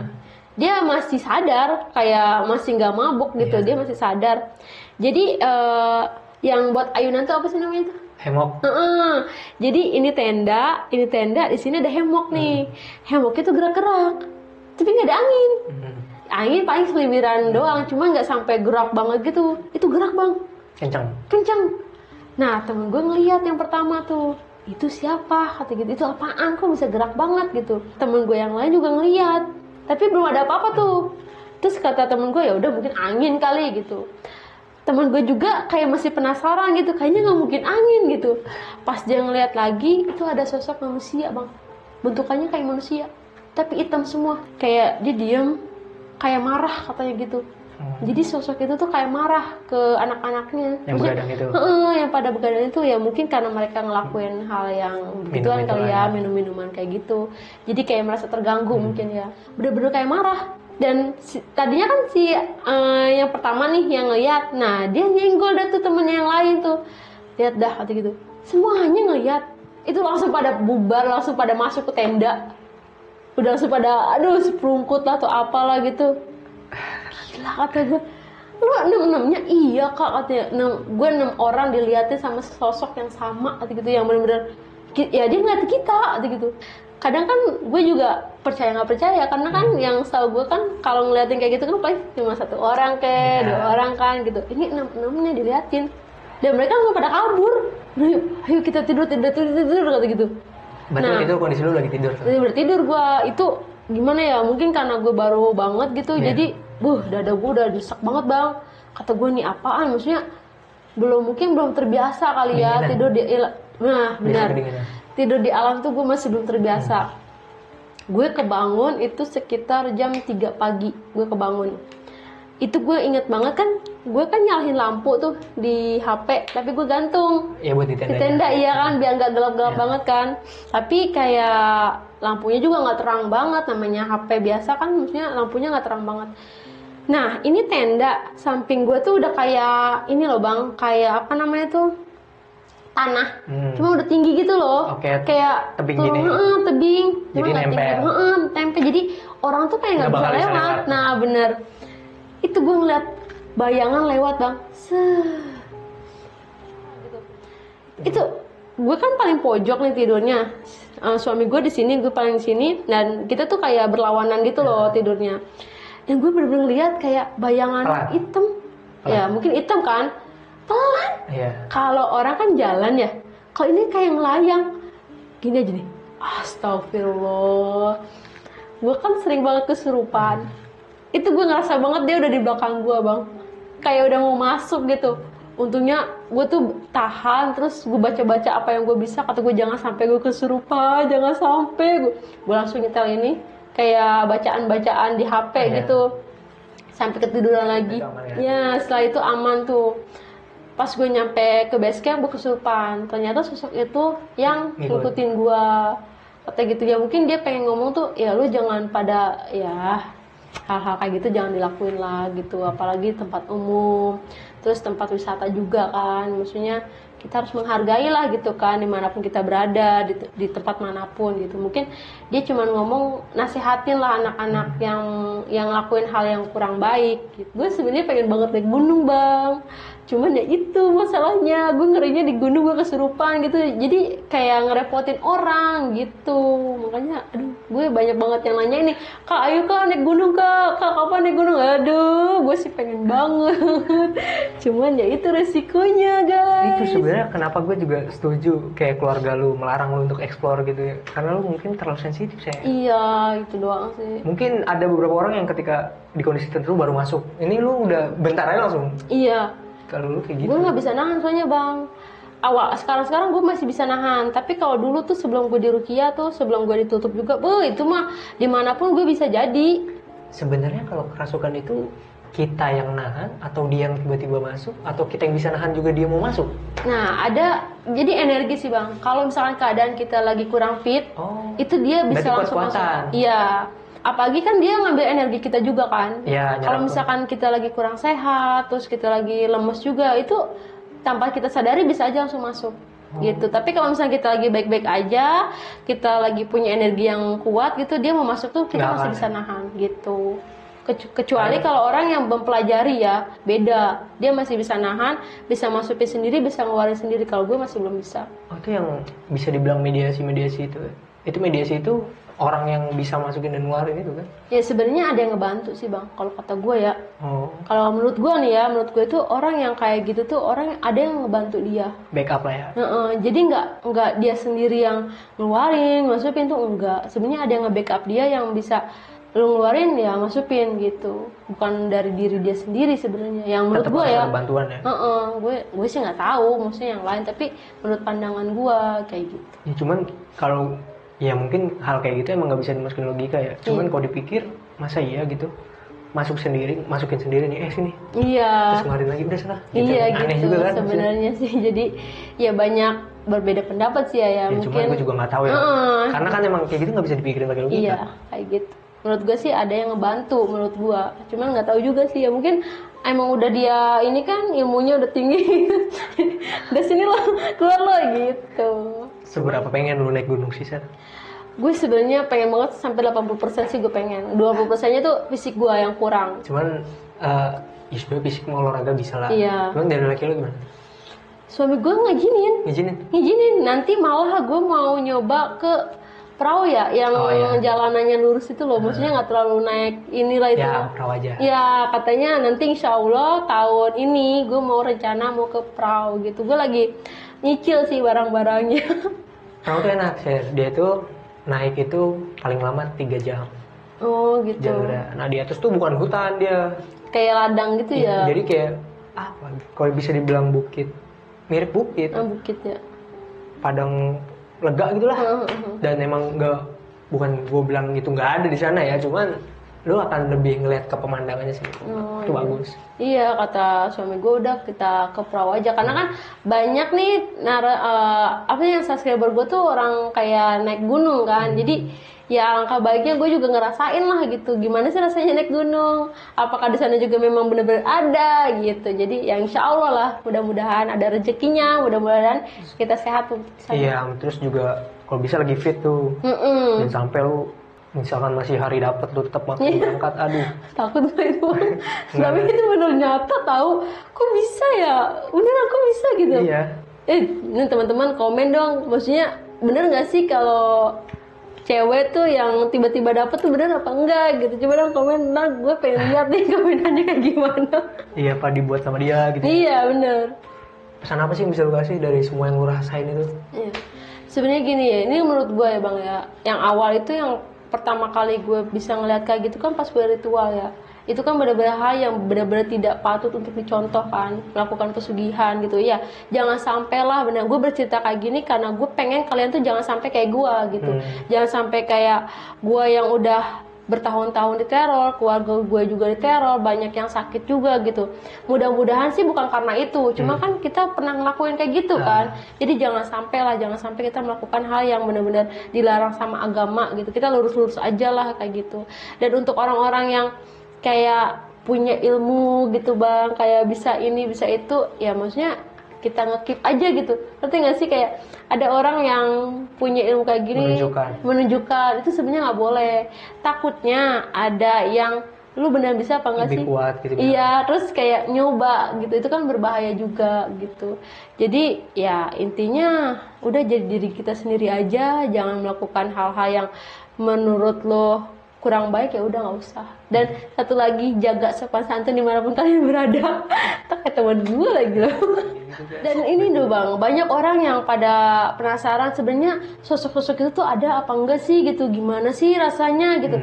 Dia masih sadar, kayak masih nggak mabuk gitu. Dia masih sadar. Jadi yang buat ayunan tuh apa sih namanya tuh? Hemok. Jadi ini tenda, di sini ada hemok nih. Hemoknya tuh gerak-gerak, tapi nggak ada angin. Angin paling seliwiran doang, cuma nggak sampai gerak banget gitu. Itu gerak bang, kencang. Nah temen gue ngeliat yang pertama tuh, itu siapa? Kata gitu, itu apaan? Kok bisa gerak banget gitu? Temen gue yang lain juga ngeliat, tapi belum ada apa-apa tuh. Terus kata temen gue ya udah mungkin angin kali gitu. Temen gue juga kayak masih penasaran gitu, kayaknya nggak mungkin angin gitu. Pas dia ngeliat lagi, itu ada sosok manusia bang, bentukannya kayak manusia, tapi hitam semua. Kayak dia diem, kayak marah katanya gitu. Jadi sosok itu tuh kayak marah ke anak-anaknya. Yang begadang itu. Yang pada begadang itu ya mungkin karena mereka ngelakuin hal yang begituan kali ya, minum-minuman kayak gitu. Jadi kayak merasa terganggu mungkin ya. Bener-bener kayak marah. Dan tadinya kan yang pertama nih yang ngeliat, nah dia nyenggol dah tuh temennya yang lain tuh, lihat dah kata gitu, semuanya ngeliat, itu langsung pada bubar, langsung pada masuk ke tenda, udah langsung pada aduh seperungkut lah atau apalah gitu. Gila kata gue, lu 6-6-nya iya kak katanya, gue 6 orang dilihatin sama sosok yang sama kata gitu, yang bener-bener ya dia ngeliat kita kata gitu. Kadang kan gue juga percaya nggak percaya, karena kan yang setahu gue kan kalau ngeliatin kayak gitu kan paling cuma 1 orang ke 2 orang kan gitu. Ini 6-6-nya diliatin dan mereka langsung pada kabur. Ayo kita tidur kata gitu. Berarti itu kondisi lu lagi tidur. Lagi tidur gue itu gimana ya? Mungkin karena gue baru banget gitu, jadi dada gue udah desak banget bang. Kata gue nih apaan? Maksudnya mungkin belum terbiasa kali ya Kedinginan. tidur di nah Biasa benar kedinginan. tidur di alam tuh gue masih belum terbiasa. Gue kebangun itu sekitar jam 3 pagi gue kebangun. Itu gue inget banget kan, gue kan nyalahin lampu tuh di HP, tapi gue gantung Ya buat di di tenda. tenda iya kan, biar nggak gelap-gelap Iya. banget kan. Tapi kayak lampunya juga nggak terang banget, namanya HP biasa kan, maksudnya lampunya nggak terang banget. Nah ini tenda samping gue tuh udah kayak ini loh bang, kayak apa namanya tuh tanah, cuma udah tinggi gitu loh, Oke, kayak tebing tuh, gini. tebing, cuma Jadi nggak tinggi, nempel. nempel. Jadi orang tuh kayak nggak Nggak bisa bakal bisa lewat. lewat. Nah bener, itu gue ngeliat bayangan lewat bang, gitu. Itu gue kan paling pojok nih tidurnya. Suami gue di sini, gue paling di sini, dan kita tuh kayak berlawanan gitu loh tidurnya. Dan gue bener-bener lihat kayak bayangan Pelan. hitam, ya mungkin hitam kan, pelan. Iya. Kalau orang kan jalan ya, kalau ini kayak ngelayang, gini aja nih. Astagfirullah, gue kan sering banget kesurupan. Itu gue ngerasa banget dia udah di belakang gue bang, kayak udah mau masuk gitu. Untungnya gue tuh tahan, terus gue baca-baca apa yang gue bisa. Kata gue jangan sampai gue kesurupan, jangan sampai. Gue langsung nyetel ini, kayak bacaan-bacaan di HP Iya. gitu, sampai ketiduran lagi. Itu aman ya? Ya setelah itu aman tuh. Pas gue nyampe ke base camp, gue kesurupan. Ternyata sosok itu yang ngikutin gue. Kata gitu ya, mungkin dia pengen ngomong tuh, ya lu jangan pada ya hal-hal kayak gitu jangan dilakuin lah gitu, apalagi tempat umum, terus tempat wisata juga kan, maksudnya kita harus menghargai lah gitu kan, dimanapun kita berada, di tempat manapun gitu. Mungkin dia cuma ngomong nasihatin lah anak-anak yang lakuin hal yang kurang baik gitu. Gue sebenarnya pengen banget naik gunung bang, cuman ya itu masalahnya, gue ngerinya di gunung gue kesurupan gitu, jadi kayak ngerepotin orang gitu. Makanya aduh, gue banyak banget yang nanya ini, kak ayo kak naik gunung kak kapan naik gunung. Aduh gue sih pengen banget cuman ya itu resikonya guys. Itu sebenarnya kenapa gue juga setuju kayak keluarga lu melarang lu untuk explore gitu ya, karena lu mungkin terlalu sensitif saya. Iya itu doang sih. Mungkin ada beberapa orang yang ketika di kondisi tertentu baru masuk, ini lu udah bentar aja langsung. Iya, Kalau lu kayak gitu gue nggak bisa nahan soalnya bang. Sekarang gue masih bisa nahan, tapi kalau dulu tuh sebelum gue di Rukia tuh, sebelum gue ditutup juga, itu mah dimanapun gue bisa jadi. sebenarnya kalau kerasukan itu kita yang nahan atau dia yang tiba-tiba masuk, atau kita yang bisa nahan juga dia mau masuk? Nah ada, jadi energi sih bang. Kalau misalkan keadaan kita lagi kurang fit, Oh, itu dia bisa berarti langsung kuat-kuatan. masuk. Iya, apalagi kan dia ngambil energi kita juga kan. ya Kalau nyerap misalkan kita lagi kurang sehat, terus kita lagi lemes juga, itu tanpa kita sadari bisa aja langsung masuk. Gitu. Tapi kalau misalnya kita lagi baik-baik aja, kita lagi punya energi yang kuat gitu, dia mau masuk tuh kita Nggak masih akan, bisa nahan gitu. Kecuali kalau orang yang mempelajari ya, beda. Dia masih bisa nahan, bisa masukin sendiri, bisa ngeluarin sendiri. Kalau gue masih belum bisa. Oh, itu yang bisa dibilang mediasi itu. Itu mediasi itu orang yang bisa masukin dan ngeluarin itu kan? Ya sebenarnya ada yang ngebantu sih bang. Kalau kata gue ya, Oh, kalau menurut gue nih ya, menurut gue itu orang yang kayak gitu tuh orang ada yang ngebantu dia. backup lah ya. Jadi nggak dia sendiri yang ngeluarin, masukin tuh enggak. Sebenarnya ada yang nge-backup dia yang bisa lu ngeluarin ya masukin gitu. Bukan dari diri dia sendiri sebenarnya. Yang menurut Tetap gue harus ya. ada bantuan ya. Gue sih nggak tahu, maksudnya yang lain. Tapi menurut pandangan gue kayak gitu. Ya cuman kalau ya mungkin hal kayak gitu emang nggak bisa dimasukin logika ya. Cuman kalau dipikir masa iya gitu, masukin sendiri nih sini, Iya. terus ngeluarin lagi udah sana. Gitu. Iya Aneh gitu juga kan. sebenarnya sih. Jadi ya banyak berbeda pendapat sih ya. Ya, Mungkin. cuman gue juga nggak tahu ya. Karena kan emang kayak gitu nggak bisa dipikirin pakai logika. Iya, kayak gitu. Menurut gue sih ada yang ngebantu menurut gue. Cuman nggak tahu juga sih ya. Mungkin emang udah dia ini kan ilmunya udah tinggi. Udah sini lo keluar lo gitu. Seberapa pengen lu naik gunung sih, Sar? Gue sebenarnya pengen banget sampai 80% sih gue pengen. 20%-nya tuh fisik gue yang kurang. Cuman ya sebenarnya fisik mau olahraga bisa lah. Iya. Cuman dari laki lu gimana? Suami gue ngizinin. Ngizinin? Nanti malah gue mau nyoba ke perahu ya, yang jalanannya lurus itu loh, maksudnya nggak terlalu naik inilah itu. Ya, perahu aja. Ya katanya nanti insya Allah tahun ini gue mau rencana mau ke perahu gitu. Gue lagi nyicil sih barang-barangnya. Perahu tuh enak, dia tuh naik itu paling lama 3 jam. Oh gitu. Jalurnya. Nah di atas tuh bukan hutan dia. Kayak ladang gitu ya. Jadi kayak apa? Kalau bisa dibilang bukit, mirip bukit, Bukit ya. padang lega gitulah. Dan emang bukan gue bilang itu nggak ada di sana ya, cuman lu akan lebih ngeliat ke pemandangannya sih. Itu bagus. Iya, kata suami gue udah kita ke perahu aja karena kan banyak nih apa yang subscriber gue tuh orang kayak naik gunung kan. Jadi ya alangkah baiknya gue juga ngerasain lah gitu. Gimana sih rasanya naik gunung? Apakah di sana juga memang benar-benar ada gitu. Jadi ya insya Allah lah, mudah-mudahan ada rezekinya, mudah-mudahan kita sehat untuk di sana. Iya, terus juga kalau bisa lagi fit tuh. Dan sampai lu misalkan masih hari dapat lu tetap mau berangkat, aduh. Takut lah itu. Tapi itu benar nyata tahu. Kok bisa ya? Beneran kok bisa gitu? Iya. Ini teman-teman komen dong. Maksudnya bener nggak sih kalau cewek tuh yang tiba-tiba dapet tuh bener apa enggak gitu? Coba dong komen. Nah, gue pengen lihat nih komenannya kayak gimana. Iya, apa dibuat sama dia gitu. Iya bener. Pesan apa sih yang bisa lu kasih dari semua yang lu rasain itu? Iya. Sebenarnya gini ya. Ini menurut gue ya bang ya. Yang awal itu yang pertama kali gue bisa ngeliat kayak gitu kan pas gue ritual ya. Itu kan benar-benar hal yang benar-benar tidak patut untuk dicontoh kan, melakukan pesugihan gitu ya. Jangan sampai lah, benar gue bercerita kayak gini karena gue pengen kalian tuh jangan sampai kayak gue gitu. Jangan sampai kayak gue yang udah bertahun-tahun diteror, keluarga gue juga diteror, banyak yang sakit juga gitu. Mudah-mudahan sih bukan karena itu, cuma kan kita pernah ngelakuin kayak gitu kan. Jadi jangan sampai kita melakukan hal yang benar-benar dilarang sama agama gitu. Kita lurus-lurus aja lah kayak gitu. Dan untuk orang-orang yang kayak punya ilmu gitu bang, kayak bisa ini bisa itu, ya maksudnya kita nge-keep aja gitu. Ngerti nggak sih kayak ada orang yang punya ilmu kayak gini menunjukkan itu sebenarnya nggak boleh. Takutnya ada yang lu benar bisa apa nggak sih? Lebih kuat gitu. Iya, terus kayak nyoba gitu, itu kan berbahaya juga gitu. Jadi ya intinya udah jadi diri kita sendiri aja, jangan melakukan hal-hal yang menurut lo kurang baik, ya udah nggak usah. Dan satu lagi, jaga sopan santun dimanapun kalian berada. Tak kayak teman gue lagi loh. Dan ini tuh bang, banyak orang yang pada penasaran sebenarnya sosok-sosok itu tuh ada apa enggak sih gitu, gimana sih rasanya gitu.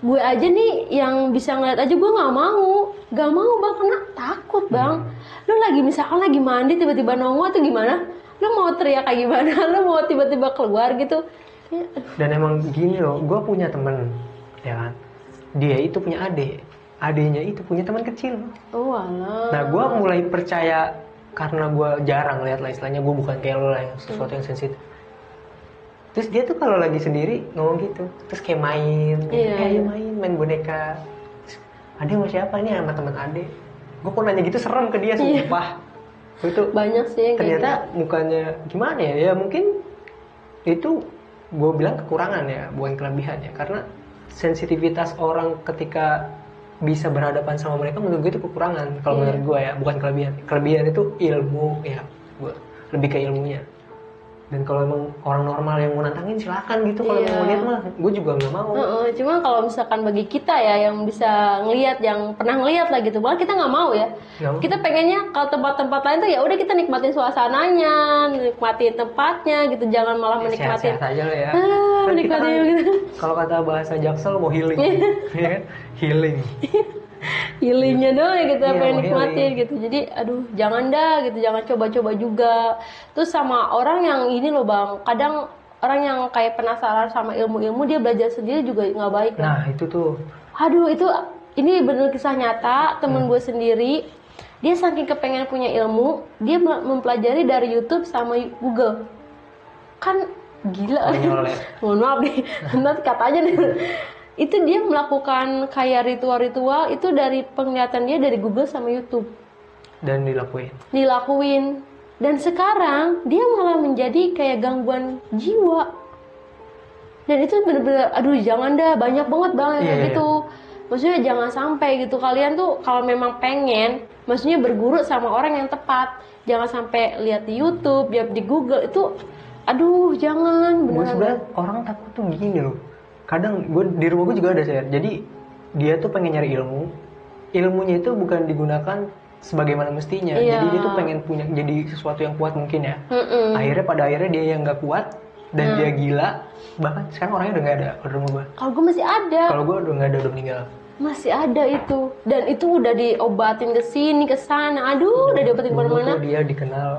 Gue aja nih yang bisa ngeliat aja gue nggak mau bang, karena takut bang. Lu lagi misalkan lagi mandi tiba-tiba nongol tuh gimana? Lu mau teriak kayak gimana? Lu mau tiba-tiba keluar gitu? Ya, dan emang gini loh, gue punya temen ya kan, dia itu punya adiknya itu punya teman kecil. Oh alah. Nah gue mulai percaya karena gue jarang lihat lah, istilahnya gue bukan kayak lo lah yang sesuatu yang sensitif. Terus dia tuh kalau lagi sendiri ngomong gitu, terus kayak main, main boneka. Ade sama siapa nih? Sama teman Ade. Gue kok nanya gitu serem ke dia, sumpah. Itu banyak sih yang ternyata mukanya gimana ya? Ya mungkin itu gue bilang kekurangan ya, bukan kelebihan ya, karena sensitivitas orang ketika bisa berhadapan sama mereka menurut gue itu kekurangan. Kalau menurut gue ya, bukan kelebihan itu ilmu ya, gue lebih ke ilmunya. Dan kalau emang orang normal yang mau nantangin silakan gitu, kalau mau lihat mah gue juga nggak mau. Cuma kalau misalkan bagi kita ya yang bisa ngelihat, yang pernah ngelihat lah gitu, malah kita nggak mau ya. Kita pengennya kalau tempat-tempat lain tuh ya udah kita nikmatin suasananya, nikmatin tempatnya gitu, jangan malah menikmatin. Sehat-sehat aja lah ya. Menikmatin gitu. Kalau kata bahasa Jaksel mau healing, ya kan? Healing. Healingnya doang ya kita pengen nikmatin healing gitu. Jadi aduh jangan dah gitu, jangan coba-coba juga. Terus sama orang yang ini loh bang, kadang orang yang kayak penasaran sama ilmu-ilmu, dia belajar sendiri juga nggak baik lah. Nah itu tuh, aduh itu ini bener kisah nyata temen gue sendiri. Dia saking kepengen punya ilmu, dia mempelajari dari YouTube sama Google. Kan gila. Mohon maaf nih, nanti katanya nih. Itu dia melakukan kayak ritual-ritual itu dari penglihatan dia dari Google sama YouTube. Dan dilakuin. Dan sekarang dia malah menjadi kayak gangguan jiwa. Dan itu bener-bener aduh jangan dah, banyak banget bang kayak gitu. Maksudnya jangan sampai gitu, kalian tuh kalau memang pengen, maksudnya berguru sama orang yang tepat. Jangan sampai lihat di YouTube, lihat di Google itu aduh jangan. Gue sebenarnya orang takut tuh gini loh. Kadang gue di rumah gue juga ada share. Jadi dia tuh pengen nyari ilmunya itu bukan digunakan sebagaimana mestinya. Jadi dia tuh pengen punya jadi sesuatu yang kuat mungkin ya. Pada akhirnya dia yang nggak kuat dan dia gila. Bahkan sekarang orangnya udah nggak ada di rumah gue. Kalau gue masih ada. Kalau gue udah nggak ada, udah meninggal. masih ada itu, dan itu udah diobatin ke sini ke sana, aduh udah diobatin Dulu kemana-mana. tuh dia dikenal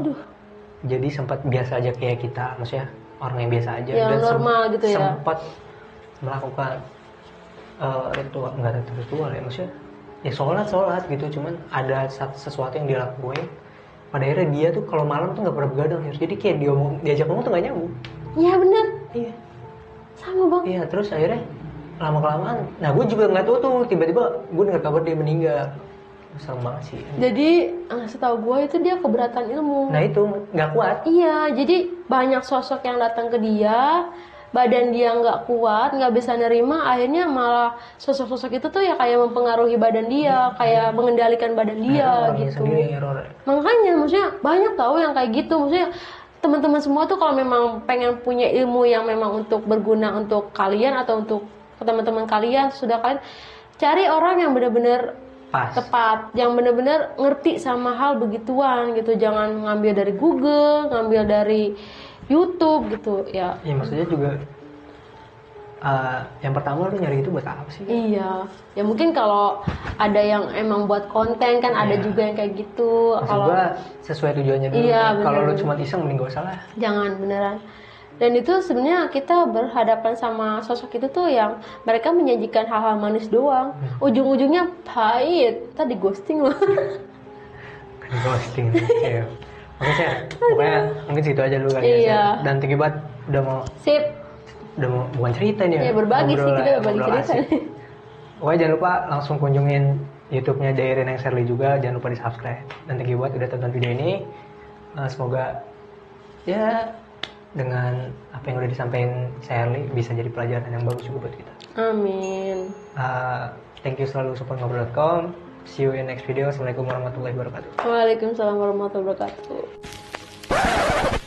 jadi sempat biasa aja kayak kita, maksudnya orang yang biasa aja Yang normal gitu ya. sempat melakukan ritual, enggak ritual ya, maksudnya ya sholat gitu, cuman ada sesuatu yang dilakuin pada akhirnya dia tuh kalau malam tuh nggak pernah begadang, jadi kayak diajak ngomong tuh nggak nyambung. Iya bener, Iya. sama bang. Iya, terus akhirnya lama kelamaan, nah gue juga nggak tahu tuh, tiba-tiba gue dengar kabar dia meninggal. Serem banget sih. Jadi setahu gue itu dia keberatan ilmu. Nah itu nggak kuat. Iya, jadi banyak sosok yang datang ke dia, badan dia nggak kuat, nggak bisa nerima, akhirnya malah sosok-sosok itu tuh ya kayak mempengaruhi badan dia, kayak mengendalikan badan dia Orangnya gitu. sendiri yang error. Makanya maksudnya banyak tahu yang kayak gitu, maksudnya teman-teman semua tuh kalau memang pengen punya ilmu yang memang untuk berguna untuk kalian atau untuk teman-teman kalian, sudah kalian cari orang yang benar-benar Pas. tepat, yang benar-benar ngerti sama hal begituan gitu. Jangan ngambil dari Google, ngambil dari YouTube gitu ya. Ya maksudnya juga yang pertama lu nyari itu buat apa sih? Iya, ya mungkin kalau ada yang emang buat konten kan ada Iya. juga yang kayak gitu. Maksud Kalau gua sesuai tujuannya dulu. Iya, Kalau lu bener. cuma iseng mending gak usah lah. jangan beneran. Dan itu sebenarnya kita berhadapan sama sosok itu tuh yang mereka menyajikan hal-hal manis doang. Ujung-ujungnya pahit, tadi ghosting loh. Kan ghosting. Iya. Oke sih. Pokoknya mungkin segitu aja dulu kali ya. Iya. Shay. Dan thank you banget udah mau Sip. bukan cerita nih Ya berbagi sih, kita berbagi ngobrol cerita. asik. Pokoknya jangan lupa langsung kunjungin YouTube-nya Dairin yang Shirley juga, jangan lupa di-subscribe. Dan thank you buat udah tonton video ini. Semoga ya dengan apa yang udah disampaikan Shirley bisa jadi pelajaran yang bagus juga buat kita. Amin. Thank you selalu support ngobrol.com. See you in next video. Assalamualaikum warahmatullahi wabarakatuh. Waalaikumsalam warahmatullahi wabarakatuh.